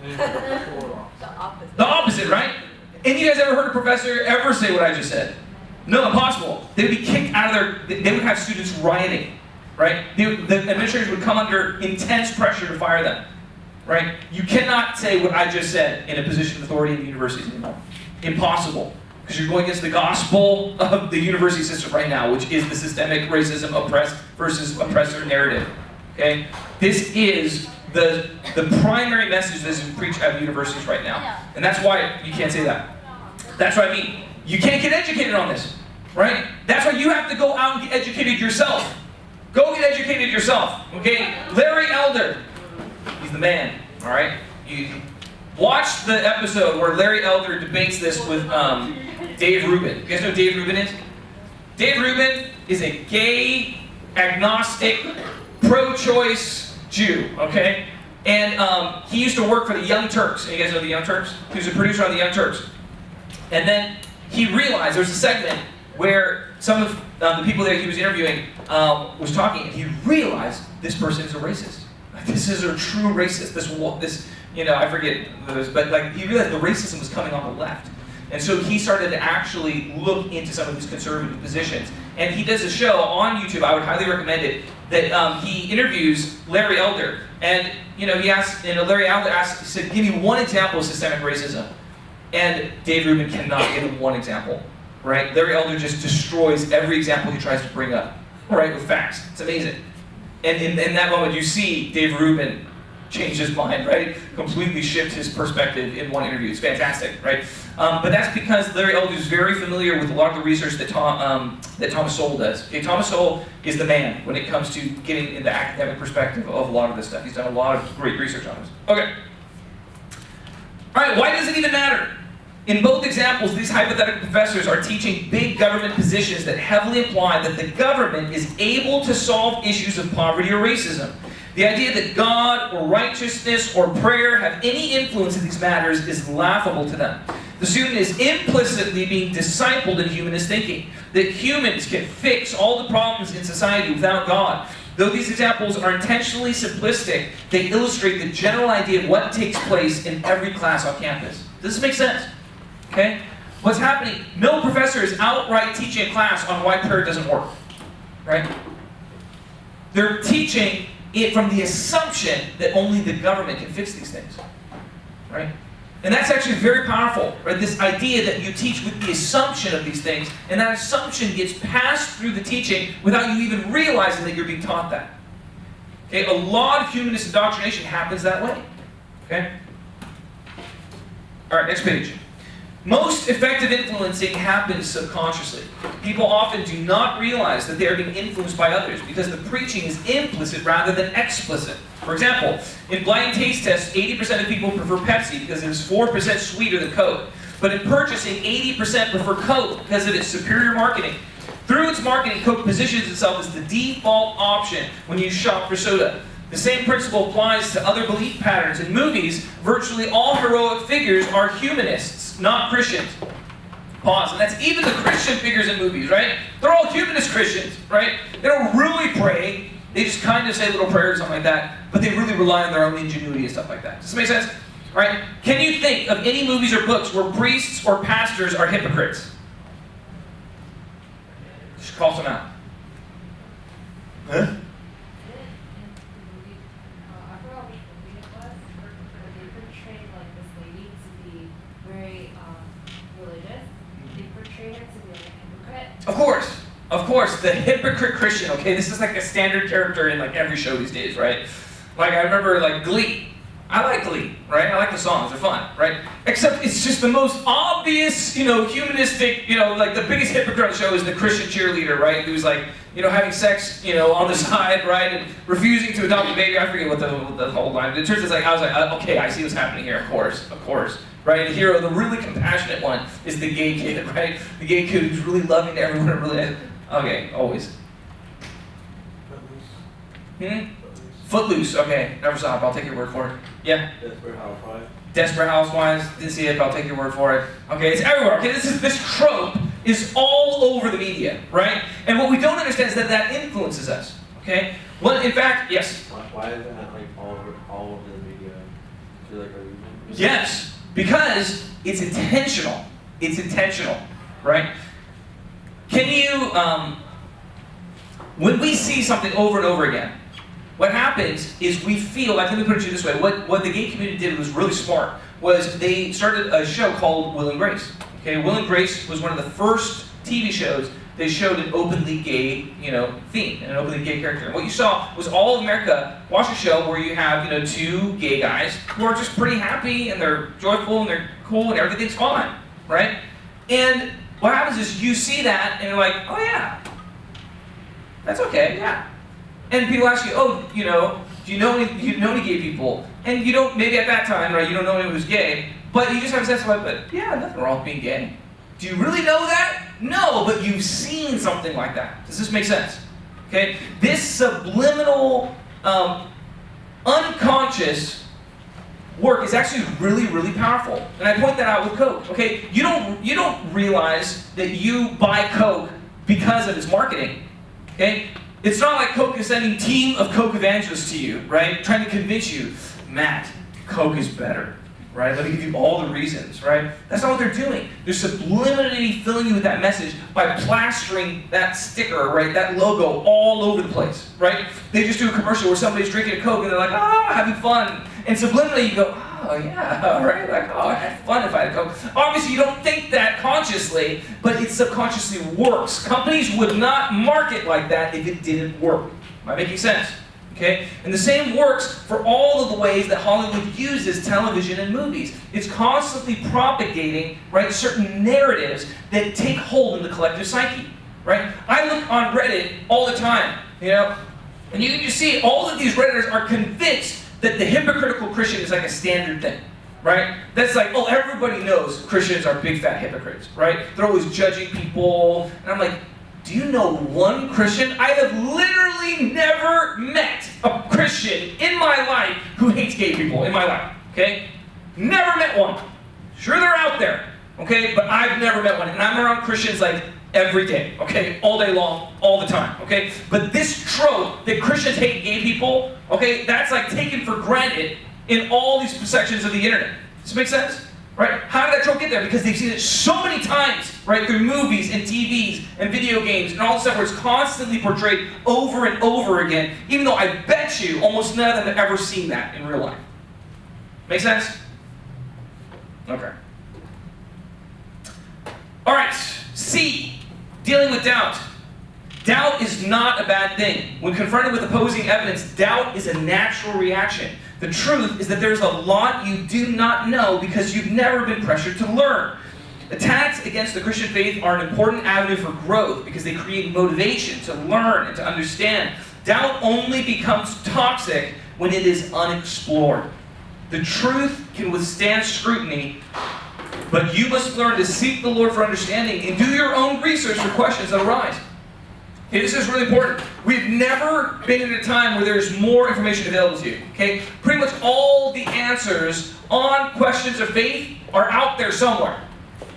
The opposite. The opposite, right? And you guys ever heard a professor ever say what I just said? No, impossible. They'd be kicked out of they would have students rioting, right? The administrators would come under intense pressure to fire them, right? You cannot say what I just said in a position of authority in the universities anymore. Impossible. Because you're going against the gospel of the university system right now, which is the systemic racism, oppressed versus oppressor narrative. Okay? This is the primary message that is preached at universities right now. And that's why you can't say that. That's what I mean. You can't get educated on this, right? That's why you have to go out and get educated yourself. Go get educated yourself, okay? Larry Elder, he's the man, all right? You watch the episode where Larry Elder debates this with Dave Rubin. You guys know who Dave Rubin is? Dave Rubin is a gay, agnostic, pro-choice Jew, okay? And he used to work for the Young Turks. You guys know the Young Turks? He was a producer on the Young Turks. And then he realized, there was a segment where some of the people that he was interviewing was talking, and he realized this person is a racist. This is a true racist. This I forget this, but like he realized the racism was coming on the left. And so he started to actually look into some of these conservative positions. And he does a show on YouTube, I would highly recommend it, that he interviews Larry Elder. And he asked, Larry Elder asked, he said, give me one example of systemic racism. And Dave Rubin cannot give him one example, right? Larry Elder just destroys every example he tries to bring up, right, with facts. It's amazing. And in that moment, you see Dave Rubin change his mind, right? Completely shift his perspective in one interview. It's fantastic, right? But that's because Larry Elder is very familiar with a lot of the research that Thomas Sowell does. Okay, Thomas Sowell is the man when it comes to getting in the academic perspective of a lot of this stuff. He's done a lot of great research on this. Okay. All right, why does it even matter? In both examples, these hypothetical professors are teaching big government positions that heavily imply that the government is able to solve issues of poverty or racism. The idea that God or righteousness or prayer have any influence in these matters is laughable to them. The student is implicitly being discipled in humanist thinking, that humans can fix all the problems in society without God. Though these examples are intentionally simplistic, they illustrate the general idea of what takes place in every class on campus. Does this make sense? Okay? What's happening? No professor is outright teaching a class on why prayer doesn't work. Right? They're teaching it from the assumption that only the government can fix these things. Right? And that's actually very powerful, right? This idea that you teach with the assumption of these things, and that assumption gets passed through the teaching without you even realizing that you're being taught that. Okay? A lot of humanist indoctrination happens that way. Okay? All right, next page. Most effective influencing happens subconsciously. People often do not realize that they are being influenced by others because the preaching is implicit rather than explicit. For example, in blind taste tests, 80% of people prefer Pepsi because it is 4% sweeter than Coke. But in purchasing, 80% prefer Coke because of its superior marketing. Through its marketing, Coke positions itself as the default option when you shop for soda. The same principle applies to other belief patterns. In movies, virtually all heroic figures are humanists, not Christians. Pause. And that's even the Christian figures in movies, right? They're all humanist Christians, right? They don't really pray. They just kind of say little prayers or something like that, but they really rely on their own ingenuity and stuff like that. Does this make sense? Right? Can you think of any movies or books where priests or pastors are hypocrites? Just call some out. Huh? Of course, the hypocrite Christian, okay? This is like a standard character in like every show these days, right? Like I remember like Glee. I like Glee, right? I like the songs, they're fun, right? Except it's just the most obvious, humanistic, like the biggest hypocrite on the show is the Christian cheerleader, right? Who's like, having sex, on the side, right? And refusing to adopt a baby. I forget what the whole line. It turns out I was like, okay, I see what's happening here, of course. Right? The hero, the really compassionate one, is the gay kid, right? The gay kid who's really loving to everyone and really... Okay, always. Footloose, okay. Never saw it, but I'll take your word for it. Yeah? Desperate Housewives. Didn't see it, but I'll take your word for it. Okay, it's everywhere. Okay, this trope is all over the media, right? And what we don't understand is that influences us, okay? Well, in fact, yes? Why is that like all over the media? Is there like a reason? Yes. Because it's intentional. It's intentional, right? Can you, when we see something over and over again, what happens is we feel, like, let me put it to you this way, what the gay community did was really smart, was they started a show called Will and Grace. Okay, Will and Grace was one of the first TV shows they showed an openly gay, theme, and an openly gay character. And what you saw was all of America watch a show where you have, two gay guys who are just pretty happy, and they're joyful, and they're cool, and everything's fine, right? And what happens is you see that, and you're like, oh yeah, that's okay, yeah. And people ask you, oh, do you know any gay people? And you don't, maybe at that time, right, you don't know anyone who's gay, but you just have a sense of like, but yeah, nothing wrong with being gay. Do you really know that? No, but you've seen something like that. Does this make sense? Okay? This subliminal, unconscious work is actually really, really powerful. And I point that out with Coke. Okay? You don't realize that you buy Coke because of its marketing. Okay? It's not like Coke is sending a team of Coke evangelists to you, right? Trying to convince you, Matt, Coke is better. Right? Let me give you all the reasons, right? That's not what they're doing. They're subliminally filling you with that message by plastering that sticker, right? That logo all over the place, right? They just do a commercial where somebody's drinking a Coke and they're like, having fun. And subliminally you go, oh yeah, right? Like, oh, I'd have fun if I had a Coke. Obviously you don't think that consciously, but it subconsciously works. Companies would not market like that if it didn't work. Am I making sense? Okay? And the same works for all of the ways that Hollywood uses television and movies. It's constantly propagating, right, certain narratives that take hold in the collective psyche, right? I look on Reddit all the time, and you can just see all of these Redditors are convinced that the hypocritical Christian is like a standard thing, right? That's like, oh, everybody knows Christians are big fat hypocrites, right? They're always judging people, and I'm like, do you know one Christian? I have literally never met a Christian in my life who hates gay people in my life, okay? Never met one. Sure, they're out there, okay? But I've never met one, and I'm around Christians like every day, okay? All day long, all the time, okay? But this trope that Christians hate gay people, okay, that's like taken for granted in all these sections of the internet. Does this make sense? Right? How did that trope get there? Because they've seen it so many times, right, through movies and TVs and video games and all this stuff where it's constantly portrayed over and over again, even though I bet you almost none of them have ever seen that in real life. Make sense? Okay. All right, C, dealing with doubt. Doubt is not a bad thing. When confronted with opposing evidence, doubt is a natural reaction. The truth is that there's a lot you do not know because you've never been pressured to learn. Attacks against the Christian faith are an important avenue for growth because they create motivation to learn and to understand. Doubt only becomes toxic when it is unexplored. The truth can withstand scrutiny, but you must learn to seek the Lord for understanding and do your own research for questions that arise. Okay, this is really important. We've never been in a time where there's more information available to you. Okay, pretty much all the answers on questions of faith are out there somewhere.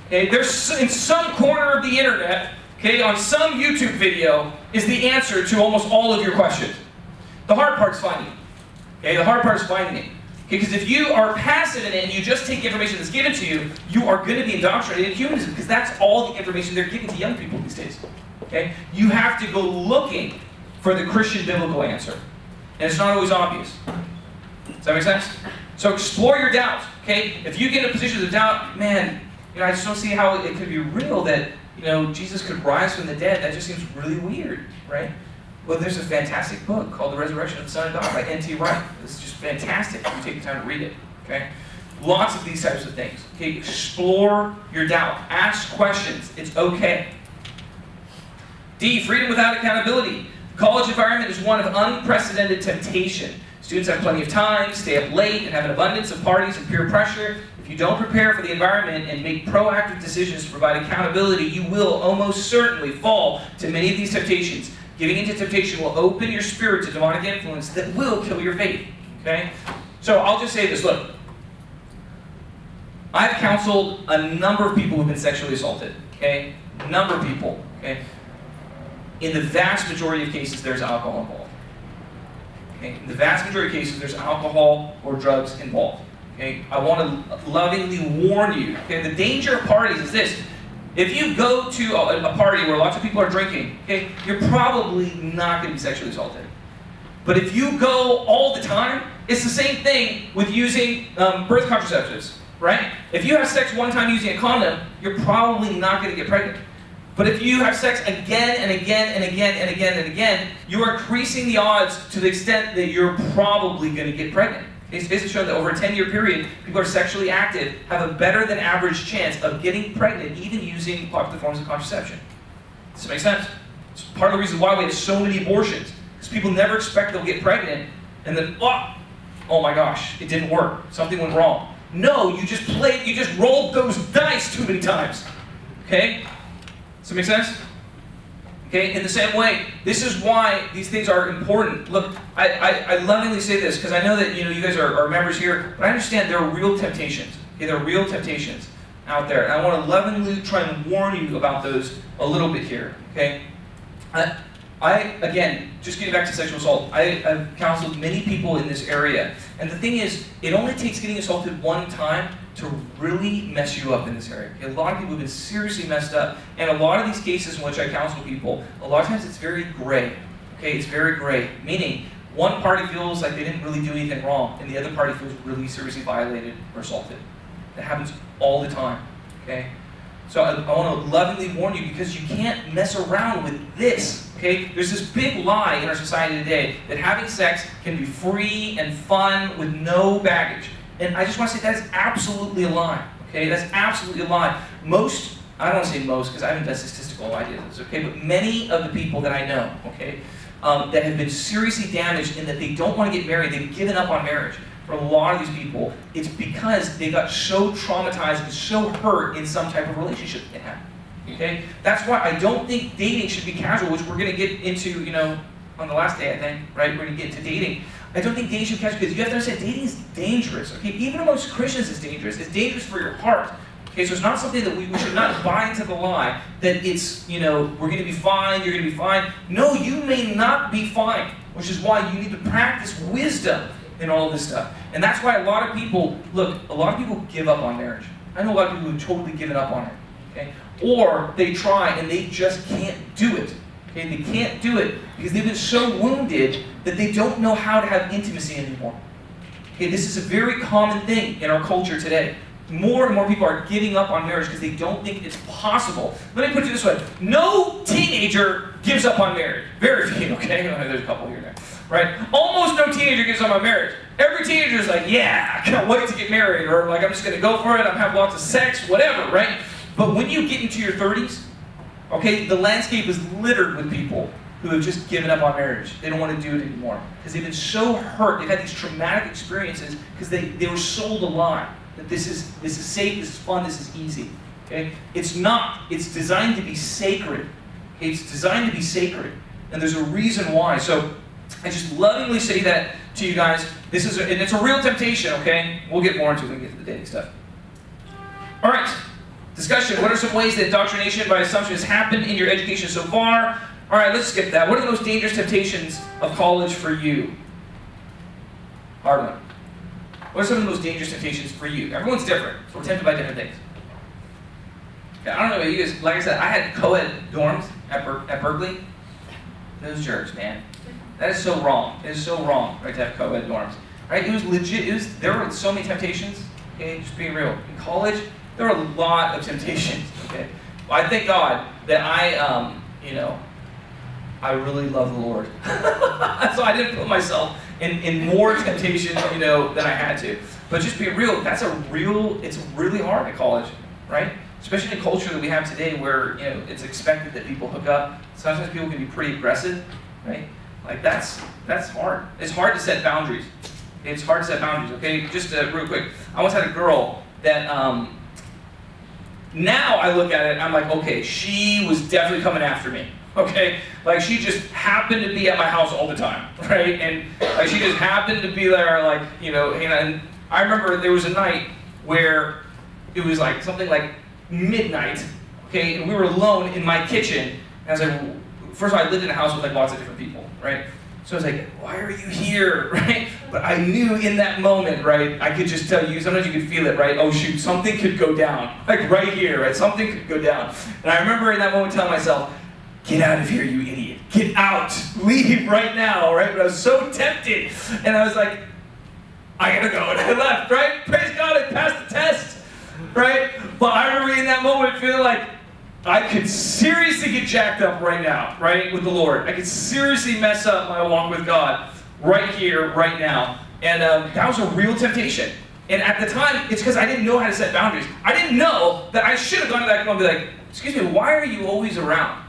Okay, there's in some corner of the internet, okay, on some YouTube video is the answer to almost all of your questions. The hard part's finding it. Okay, the hard part is finding it. Okay, because if you are passive in it and you just take information that's given to you, you are going to be indoctrinated in humanism because that's all the information they're giving to young people these days. Okay? You have to go looking for the Christian biblical answer. And it's not always obvious. Does that make sense? So explore your doubts. Okay? If you get in a position of doubt, man, I just don't see how it could be real that, Jesus could rise from the dead. That just seems really weird, right? Well, there's a fantastic book called The Resurrection of the Son of God by N.T. Wright. It's just fantastic if you take the time to read it. Okay? Lots of these types of things. Okay? Explore your doubt. Ask questions. It's okay. D, freedom without accountability. The college environment is one of unprecedented temptation. Students have plenty of time, stay up late, and have an abundance of parties and peer pressure. If you don't prepare for the environment and make proactive decisions to provide accountability, you will almost certainly fall to many of these temptations. Giving into temptation will open your spirit to demonic influence that will kill your faith. Okay? So I'll just say this, look. I've counseled a number of people who've been sexually assaulted. Okay? A number of people. Okay? In the vast majority of cases, there's alcohol involved. Okay? In the vast majority of cases, there's alcohol or drugs involved. Okay? I want to lovingly warn you. Okay? The danger of parties is this. If you go to a party where lots of people are drinking, okay, you're probably not going to be sexually assaulted. But if you go all the time, it's the same thing with using birth contraceptives, right? If you have sex one time using a condom, you're probably not going to get pregnant. But if you have sex again and again and again and again and again, you are increasing the odds to the extent that you're probably going to get pregnant. It's basically shown that over a 10-year period, people who are sexually active have a better than average chance of getting pregnant even using popular forms of contraception. Does this make sense? It's part of the reason why we have so many abortions. Because people never expect they'll get pregnant and then, oh my gosh, it didn't work. Something went wrong. No, you just rolled those dice too many times. Okay? Does that make sense? Okay, in the same way, this is why these things are important. Look, I lovingly say this because I know that you guys are members here, but I understand there are real temptations. Okay, there are real temptations out there, and I want to lovingly try and warn you about those a little bit here. Okay, again, just getting back to sexual assault, I've counseled many people in this area, and the thing is, it only takes getting assaulted one time to really mess you up in this area. Okay? A lot of people have been seriously messed up, and a lot of these cases in which I counsel people, a lot of times it's very gray. Okay, it's very gray, meaning one party feels like they didn't really do anything wrong, and the other party feels really seriously violated or assaulted. That happens all the time. Okay, so I want to lovingly warn you because you can't mess around with this. Okay, there's this big lie in our society today that having sex can be free and fun with no baggage. And I just want to say that is absolutely a lie. Okay, that's absolutely a lie. I don't want to say most because I haven't done statistical ideas, okay, but many of the people that I know, okay, that have been seriously damaged in that they don't want to get married, they've given up on marriage. For a lot of these people, it's because they got so traumatized and so hurt in some type of relationship they had. Okay, that's why I don't think dating should be casual, which we're going to get into, on the last day, I think, right? We're going to get into dating. I don't think dating should be casual because you have to understand dating is dangerous. Okay, even amongst Christians, it's dangerous. It's dangerous for your heart. Okay. Okay, so it's not something that we should not buy into the lie that it's, we're going to be fine, you're going to be fine. No, you may not be fine, which is why you need to practice wisdom in all of this stuff. And that's why a lot of people give up on marriage. I know a lot of people who've totally given up on it. Okay? Or they try and they just can't do it. Okay? They can't do it because they've been so wounded that they don't know how to have intimacy anymore. Okay? This is a very common thing in our culture today. More and more people are giving up on marriage because they don't think it's possible. Let me put it this way. No teenager gives up on marriage. Very few, okay? There's a couple here now. Right? Almost no teenager gives up on marriage. Every teenager is like, yeah, I can't wait to get married, or like, I'm just going to go for it, I'm having lots of sex, whatever, right? But when you get into your 30s, okay, the landscape is littered with people who have just given up on marriage. They don't want to do it anymore because they've been so hurt. They've had these traumatic experiences because they were sold a lie that this is safe, this is fun, this is easy. Okay? It's not. It's designed to be sacred. Okay? It's designed to be sacred, and there's a reason why. So I just lovingly say that to you guys. And it's a real temptation, okay? We'll get more into it when we get to the dating stuff. All right, discussion. What are some ways that indoctrination by assumption has happened in your education so far? All right, let's skip that. What are the most dangerous temptations of college for you? Hard one. What are some of the most dangerous temptations for you? Everyone's different, so we're tempted by different things. Okay, I don't know about you guys. Like I said, I had co-ed dorms at Berkeley. Those jerks, man. That is so wrong. It is so wrong, right, to have co-ed dorms. Right? It was legit. There were so many temptations. Okay, just being real. In college, there were a lot of temptations. Okay, well, I thank God that I really love the Lord. So I didn't put myself in more temptation, than I had to. But just being real, it's really hard at college, right? Especially in the culture that we have today, where it's expected that people hook up. Sometimes people can be pretty aggressive, right? Like that's hard. It's hard to set boundaries. Okay? It's hard to set boundaries. Okay, just real quick. I once had a girl that now I look at it, I'm like, okay, she was definitely coming after me. Okay, like she just happened to be at my house all the time, right? And like she just happened to be there, like And I remember there was a night where it was like something like midnight. Okay, and we were alone in my kitchen. And I was like, first of all, I lived in a house with like lots of different people, right? So I was like, why are you here, right? But I knew in that moment, right, I could just tell you, sometimes you could feel it, right? Oh shoot, something could go down, like right here, right? Something could go down. And I remember in that moment telling myself, get out of here, you idiot. Get out, leave right now, right? But I was so tempted. And I was like, I gotta go, and I left, right? Praise God, I passed the test, right? But I remember in that moment feeling like, I could seriously get jacked up right now, right, with the Lord. I could seriously mess up my walk with God right here, right now. And that was a real temptation. And at the time, it's because I didn't know how to set boundaries. I didn't know that I should have gone to that girl and be like, excuse me, why are you always around?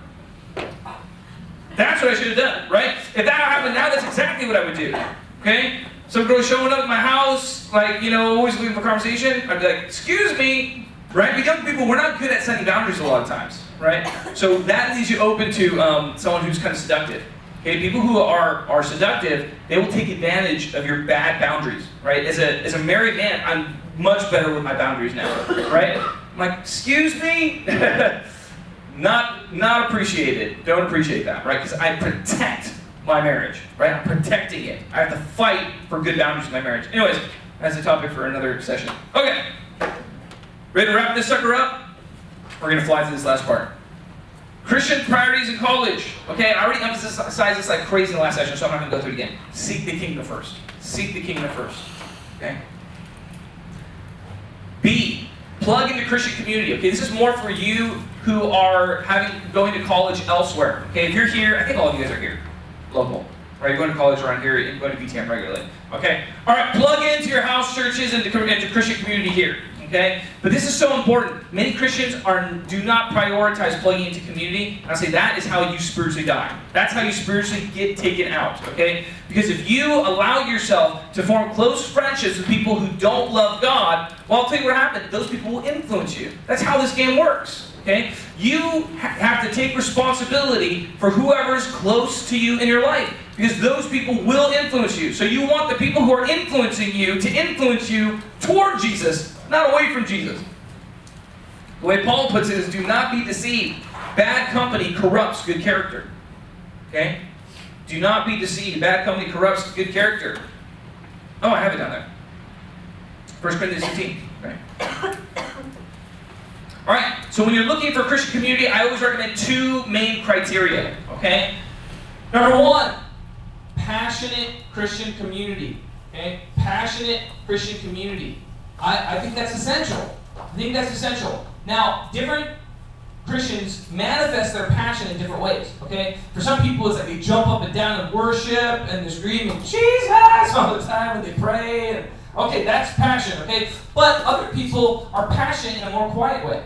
That's what I should have done, right? If that happened now, that's exactly what I would do, okay? Some girl showing up at my house, like, always looking for conversation. I'd be like, excuse me. Right? But young people, we're not good at setting boundaries a lot of times, right? So that leaves you open to someone who's kind of seductive. Okay, people who are seductive, they will take advantage of your bad boundaries, right? As a married man, I'm much better with my boundaries now, right? I'm like, excuse me? Not appreciated. Don't appreciate that, right? Because I protect my marriage, right? I'm protecting it. I have to fight for good boundaries in my marriage. Anyways, that's a topic for another session. Okay. Ready to wrap this sucker up? We're going to fly through this last part. Christian priorities in college. Okay, I already emphasized this like crazy in the last session, so I'm not going to go through it again. Seek the kingdom first. Seek the kingdom first. Okay? B, plug into Christian community. Okay, this is more for you who are going to college elsewhere. Okay, if you're here, I think all of you guys are here, local. Right, you're going to college around here, and going to BTM regularly. Okay? All right, plug into your house churches and into Christian community here. Okay? But this is so important. Many Christians do not prioritize plugging into community. And I say that is how you spiritually die. That's how you spiritually get taken out. Okay? Because if you allow yourself to form close friendships with people who don't love God, well, I'll tell you what happens. Those people will influence you. That's how this game works. Okay? You have to take responsibility for whoever's close to you in your life. Because those people will influence you. So you want the people who are influencing you to influence you toward Jesus, not away from Jesus. The way Paul puts it is, do not be deceived. Bad company corrupts good character. Okay? Do not be deceived. Bad company corrupts good character. Oh, I have it down there. 1 Corinthians 15. Okay. All right, so when you're looking for a Christian community, I always recommend two main criteria. Okay? Number one, passionate Christian community. Okay? Passionate Christian community. I think that's essential. I think that's essential. Now, different Christians manifest their passion in different ways, okay? For some people, it's like they jump up and down in worship and they're screaming, Jesus, all the time when they pray. And, okay, that's passion, okay? But other people are passionate in a more quiet way,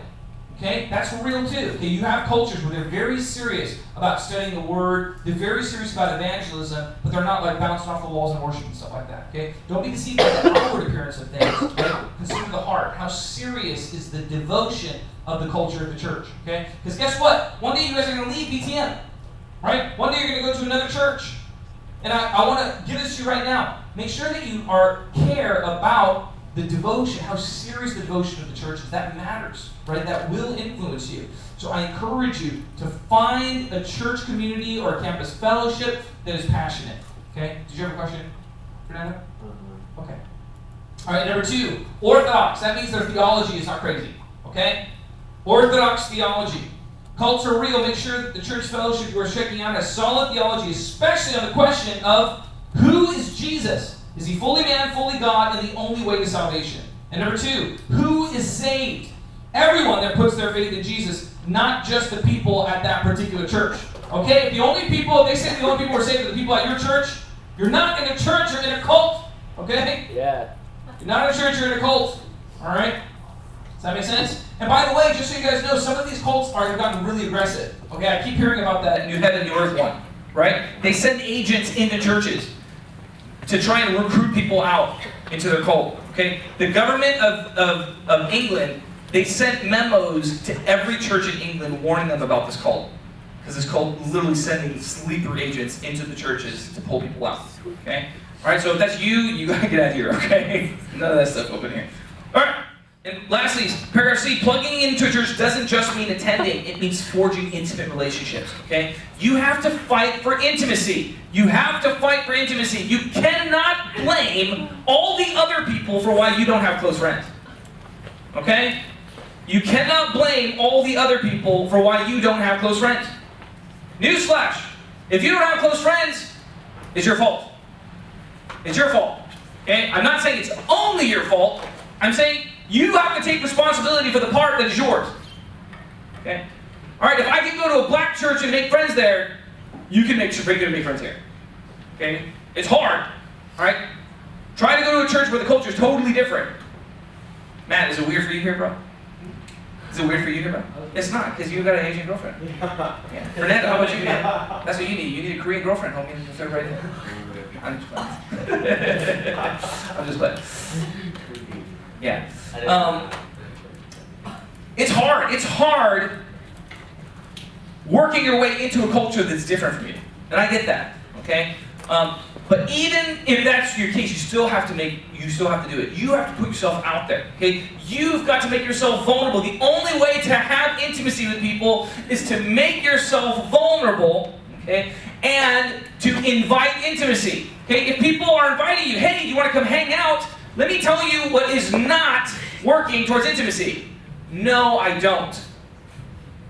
okay? That's real too, okay? You have cultures where they're very serious about studying the Word, they're very serious about evangelism, but they're not like bouncing off the walls in worship and stuff like that, okay? Don't be deceived by the outward appearance of things, okay? Consider the heart. How serious is the devotion of the culture of the church, okay? Because guess what? One day you guys are going to leave BTM, right? One day you're going to go to another church. And I want to give this to you right now. Make sure that you care about the devotion, how serious the devotion of the church is. That matters, right? That will influence you. So I encourage you to find a church community or a campus fellowship that is passionate, okay? Did you have a question, Fernando? Okay. All right, number two, orthodox. That means their theology is not crazy, okay? Orthodox theology. Cults are real. Make sure that the church fellowship you are checking out has solid theology, especially on the question of who is Jesus? Is he fully man, fully God, and the only way to salvation? And number two, who is saved? Everyone that puts their faith in Jesus, not just the people at that particular church. Okay? If the only people, they say the only people who are saved are the people at your church, you're not in a church, you're in a cult. Okay? Yeah. You're not in a church, you're in a cult. Alright? Does that make sense? And by the way, just so you guys know, some of these cults have gotten really aggressive. Okay, I keep hearing about that New Heaven, New Earth one, right? They send agents into churches to try and recruit people out into their cult. Okay, the government of England, they sent memos to every church in England warning them about this cult, because this cult is literally sending sleeper agents into the churches to pull people out. Okay, all right. So if that's you, you gotta get out of here. Okay, none of that stuff open here. All right. And lastly, paragraph C, plugging into a church doesn't just mean attending, it means forging intimate relationships, okay? You have to fight for intimacy. You have to fight for intimacy. You cannot blame all the other people for why you don't have close friends, okay? You cannot blame all the other people for why you don't have close friends. Newsflash, if you don't have close friends, it's your fault. It's your fault, okay? I'm not saying it's only your fault. I'm saying you have to take responsibility for the part that is yours. Okay? All right, if I can go to a black church and make friends there, you can make friends here. Okay? It's hard. All right? Try to go to a church where the culture is totally different. Matt, is it weird for you here, bro? Is it weird for you here, bro? It's not, because you got an Asian girlfriend. Yeah. Fernando, how about you? That's what you need. You need a Korean girlfriend, homie. Just right there. I'm just playing. I'm just playing. Yeah. It's hard. It's hard working your way into a culture that's different from you. And I get that. Okay? But even if that's your case, you still have to do it. You have to put yourself out there. Okay? You've got to make yourself vulnerable. The only way to have intimacy with people is to make yourself vulnerable, okay? And to invite intimacy. Okay? If people are inviting you, hey, you want to come hang out? Let me tell you what is not working towards intimacy. No, I don't.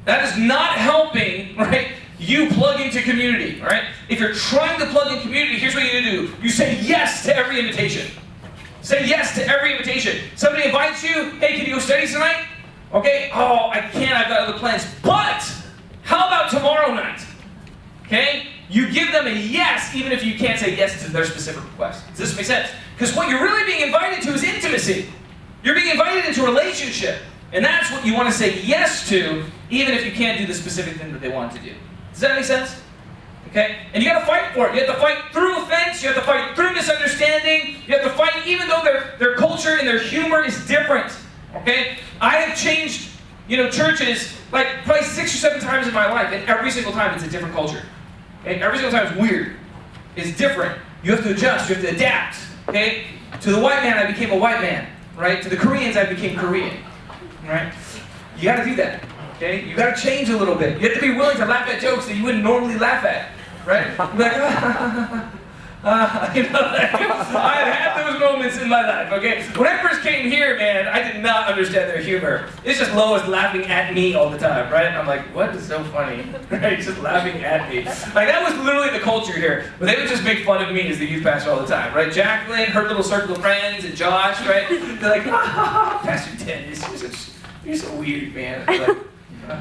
That is not helping, right? You plug into community, right? If you're trying to plug in community, here's what you do. You say yes to every invitation. Say yes to every invitation. Somebody invites you, hey, can you go study tonight? Okay, oh, I can't, I've got other plans. But, how about tomorrow night? Okay? You give them a yes, even if you can't say yes to their specific request. Does this make sense? Because what you're really being invited to is intimacy. You're being invited into a relationship. And that's what you want to say yes to, even if you can't do the specific thing that they want to do. Does that make sense? Okay? And you got to fight for it. You have to fight through offense. You have to fight through misunderstanding. You have to fight even though their culture and their humor is different. Okay? I have changed, churches like probably 6 or 7 times in my life, and every single time it's a different culture. Okay? Every single time it's weird. It's different. You have to adjust. You have to adapt. Okay? To the white man, I became a white man. Right? To the Koreans, I became Korean. Right? You gotta do that, okay? You gotta change a little bit. You have to be willing to laugh at jokes that you wouldn't normally laugh at, right? Like, I've had those moments in my life, okay? When I first came here, man, I did not understand their humor. It's just Lois laughing at me all the time, right? I'm like, what is so funny? Right? Just laughing at me. Like, that was literally the culture here. But they would just make fun of me as the youth pastor all the time, right? Jacqueline, her little circle of friends, and Josh, right? They're like, Pastor Ted, you're so weird, man. I'm like, you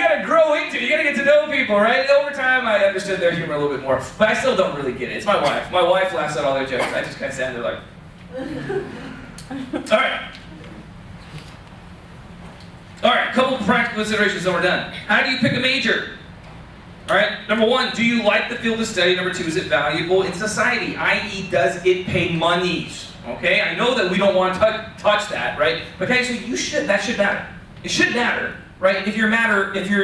gotta grow into it. You gotta get to know people, right? Over time, I understood their humor a little bit more, but I still don't really get it. It's my wife. My wife laughs at all their jokes. I just kind of stand there like, all right. Couple practical considerations, and we're done. How do you pick a major? All right. Number one, do you like the field of study? Number two, is it valuable in society? I.e., does it pay monies? Okay, I know that we don't want to touch that, right? But okay, so that should matter. It should matter, right? If your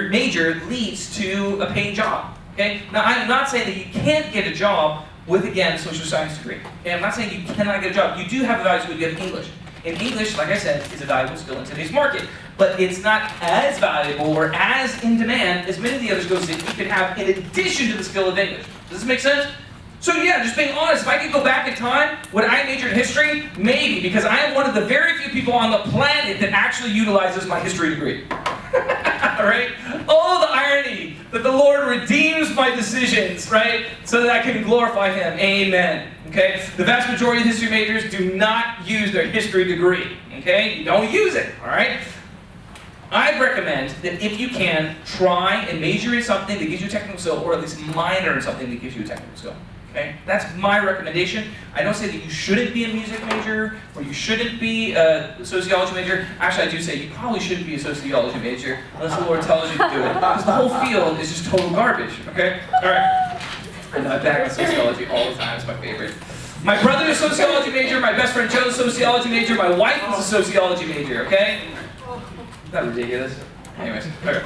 major leads to a paying job. Okay? Now, I'm not saying that you can't get a job with, again, a social science degree. Okay? I'm not saying you cannot get a job. You do have a valuable skill to get English. And English, like I said, is a valuable skill in today's market. But it's not as valuable or as in demand as many of the other skills that you can have in addition to the skill of English. Does this make sense? So yeah, just being honest, if I could go back in time, would I major in history? Maybe, because I am one of the very few people on the planet that actually utilizes my history degree. Right? Oh, the irony that the Lord redeems my decisions, right? So that I can glorify Him. Amen. Okay? The vast majority of history majors do not use their history degree. Okay? You don't use it, all right? I'd recommend that if you can, try and major in something that gives you a technical skill, or at least minor in something that gives you a technical skill. Okay? That's my recommendation. I don't say that you shouldn't be a music major, or you shouldn't be a sociology major. Actually, I do say you probably shouldn't be a sociology major, unless the Lord tells you to do it. Because the whole field is just total garbage, okay? Alright. And I back on sociology all the time, it's my favorite. My brother is a sociology major, my best friend Joe's a sociology major, my wife is a sociology major, okay? Isn't that ridiculous? Anyways, okay.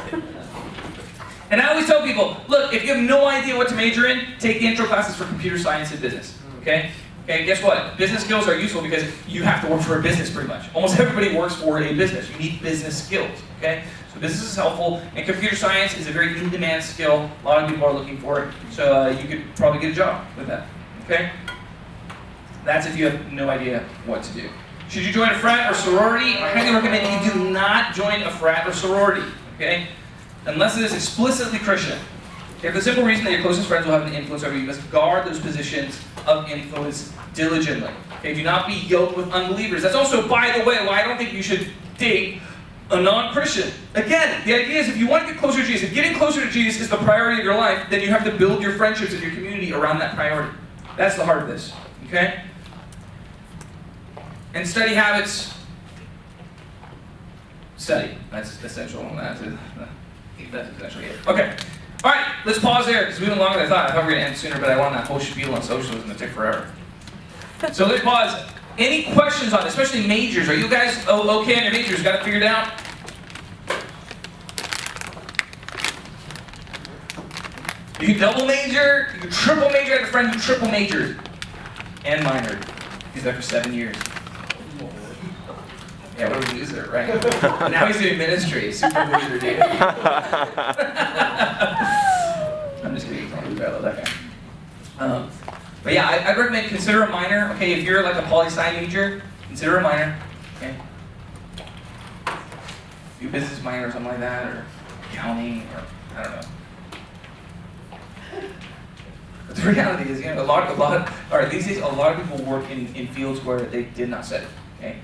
And I always tell people, look, if you have no idea what to major in, take the intro classes for computer science and business, okay? Okay, guess what? Business skills are useful because you have to work for a business pretty much. Almost everybody works for a business. You need business skills, okay? So business is helpful, and computer science is a very in-demand skill. A lot of people are looking for it, so you could probably get a job with that, okay? That's if you have no idea what to do. Should you join a frat or sorority? I highly recommend you do not join a frat or sorority, okay? Unless it is explicitly Christian. Okay, for the simple reason that your closest friends will have an influence over you, you must guard those positions of influence diligently. Okay, do not be yoked with unbelievers. That's also, by the way, why I don't think you should date a non-Christian. Again, the idea is if you want to get closer to Jesus, if getting closer to Jesus is the priority of your life, then you have to build your friendships and your community around that priority. That's the heart of this, okay? And study habits. Study. That's essential. That's essentially it. Okay. All right, let's pause there because we went longer than I thought. I thought we were going to end sooner, but I wanted that whole spiel on socialism to take forever. So let's pause. Any questions on it, especially majors? Are you guys okay on your majors? Got it figured out? You can double major, you can triple major. I had a friend who triple majored and minored. He's there for 7 years. Yeah, what a loser, right? Now he's doing ministry. Super loser, dude. I'm just kidding. I love that guy. But yeah, I'd recommend consider a minor. Okay, if you're like a poli-sci major, consider a minor. Okay. Do business minor or something like that, or accounting, or I don't know. But the reality is, a lot of these days, a lot of people work in fields where they did not study. Okay.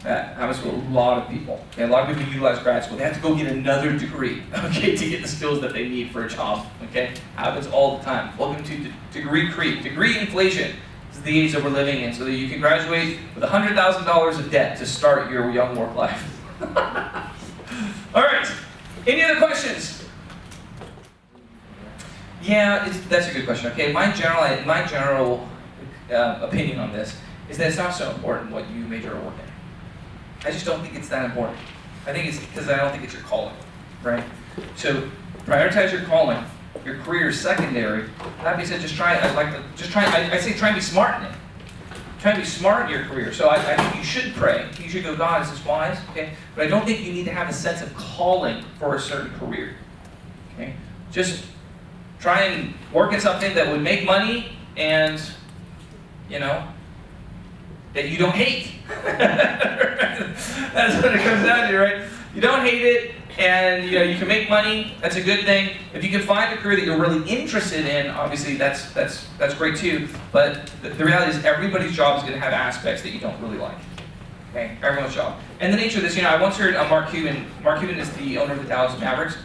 That happens to a lot of people. Okay? A lot of people utilize grad school. They have to go get another degree, okay, to get the skills that they need for a job. Okay, happens all the time. Welcome to degree creep, degree inflation. This is the age that we're living in, so that you can graduate with $100,000 of debt to start your young work life. All right. Any other questions? Yeah, that's a good question. Okay, my general opinion on this is that it's not so important what you major or work in. I just don't think it's that important. I think it's because I don't think it's your calling, right? So prioritize your calling. Your career is secondary. That being said, I say try and be smart in it. trying to be smart in your career. So I think you should pray. You should go, God, is this wise? Okay? But I don't think you need to have a sense of calling for a certain career. Okay? Just try and work in something that would make money and, that you don't hate. That's what it comes down to, right? You don't hate it, and you can make money. That's a good thing. If you can find a career that you're really interested in, obviously that's great too. But the reality is, everybody's job is going to have aspects that you don't really like. Okay, everyone's job. And the nature of this, I once heard Mark Cuban. Mark Cuban is the owner of the Dallas Mavericks.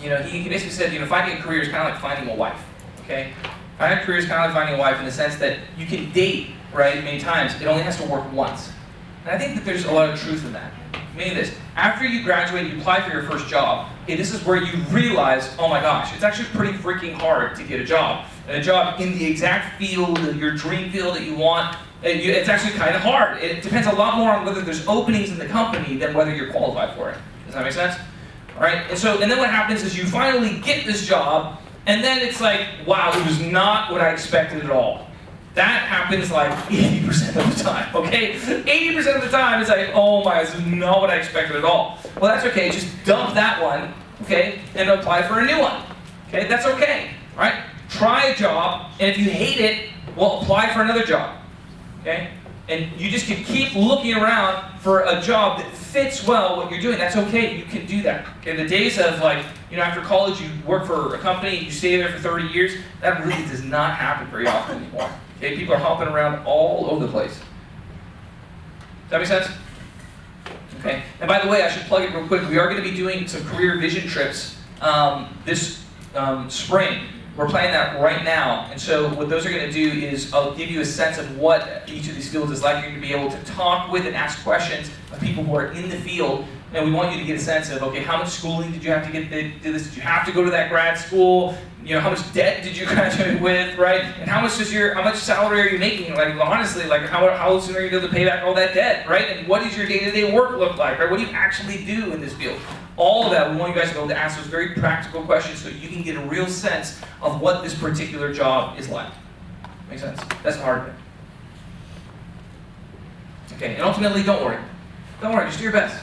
He basically said, finding a career is kind of like finding a wife. Okay, finding a career is kind of like finding a wife in the sense that you can date, right, many times. It only has to work once. And I think that there's a lot of truth in that. Meaning this, after you graduate, you apply for your first job, okay, this is where you realize, oh my gosh, it's actually pretty freaking hard to get a job. And a job in the exact field, your dream field that you want, it's actually kind of hard. It depends a lot more on whether there's openings in the company than whether you're qualified for it. Does that make sense? All right, and then what happens is you finally get this job, and then it's like, wow, it was not what I expected at all. That happens like 80% of the time, okay? 80% of the time it's like, oh my, this is not what I expected at all. Well, that's okay, just dump that one, okay, and apply for a new one, okay? That's okay, all right? Try a job, and if you hate it, well, apply for another job, okay? And you just can keep looking around for a job that fits well what you're doing. That's okay, you can do that. Okay, the days of after college you work for a company, you stay there for 30 years, that really does not happen very often anymore. Okay, people are hopping around all over the place. Does that make sense? Okay, and by the way, I should plug it real quick. We are going to be doing some career vision trips this spring. We're planning that right now, and so what those are going to do is I'll give you a sense of what each of these fields is like. You're going to be able to talk with and ask questions of people who are in the field, and we want you to get a sense of, okay, how much schooling did you have to get to do this? Did you have to go to that grad school? How much debt did you graduate with, right? And how much salary are you making? Honestly, how soon are you going to pay back all that debt, right? And what does your day-to-day work look like, right? What do you actually do in this field? All of that, we want you guys to be able to ask those very practical questions so you can get a real sense of what this particular job is like. Make sense? That's the hard bit. Okay, and ultimately, don't worry. Don't worry, just do your best.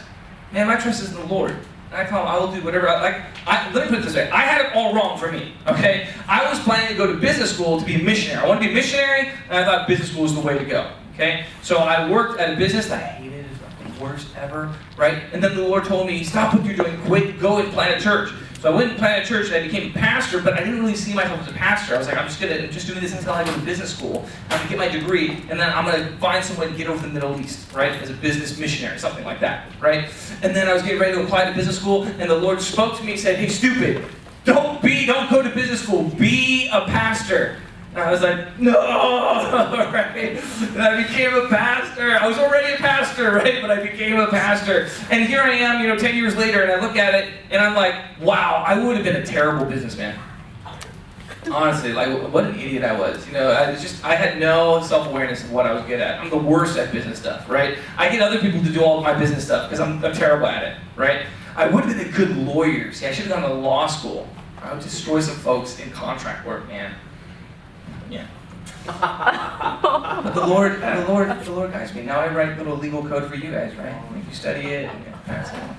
Man, my trust is in the Lord. And I tell him I will do whatever let me put it this way. I had it all wrong for me, okay? I was planning to go to business school to be a missionary. I wanted to be a missionary, and I thought business school was the way to go, okay? So I worked at a business that I hated. It was like the worst ever, right? And then the Lord told me, stop what you're doing, quit, go and plant a church. So I went and planted a church, and I became a pastor, but I didn't really see myself as a pastor. I was like, I'm just doing this until I go to business school. I'm going to get my degree, and then I'm going to find some way to get over the Middle East, right, as a business missionary, something like that, right? And then I was getting ready to apply to business school, and the Lord spoke to me and said, hey, stupid, don't go to business school, be a pastor. And I was like, no, right? And I became a pastor. I was already a pastor, right? But I became a pastor. And here I am, 10 years later, and I look at it, and I'm like, wow, I would have been a terrible businessman. Honestly, what an idiot I was. I had no self-awareness of what I was good at. I'm the worst at business stuff, right? I get other people to do all of my business stuff because I'm terrible at it, right? I would have been a good lawyer. See, I should have gone to law school. I would destroy some folks in contract work, man. Yeah. But the Lord guides me. Now I write little legal code for you guys, right? If you study it and pass it on.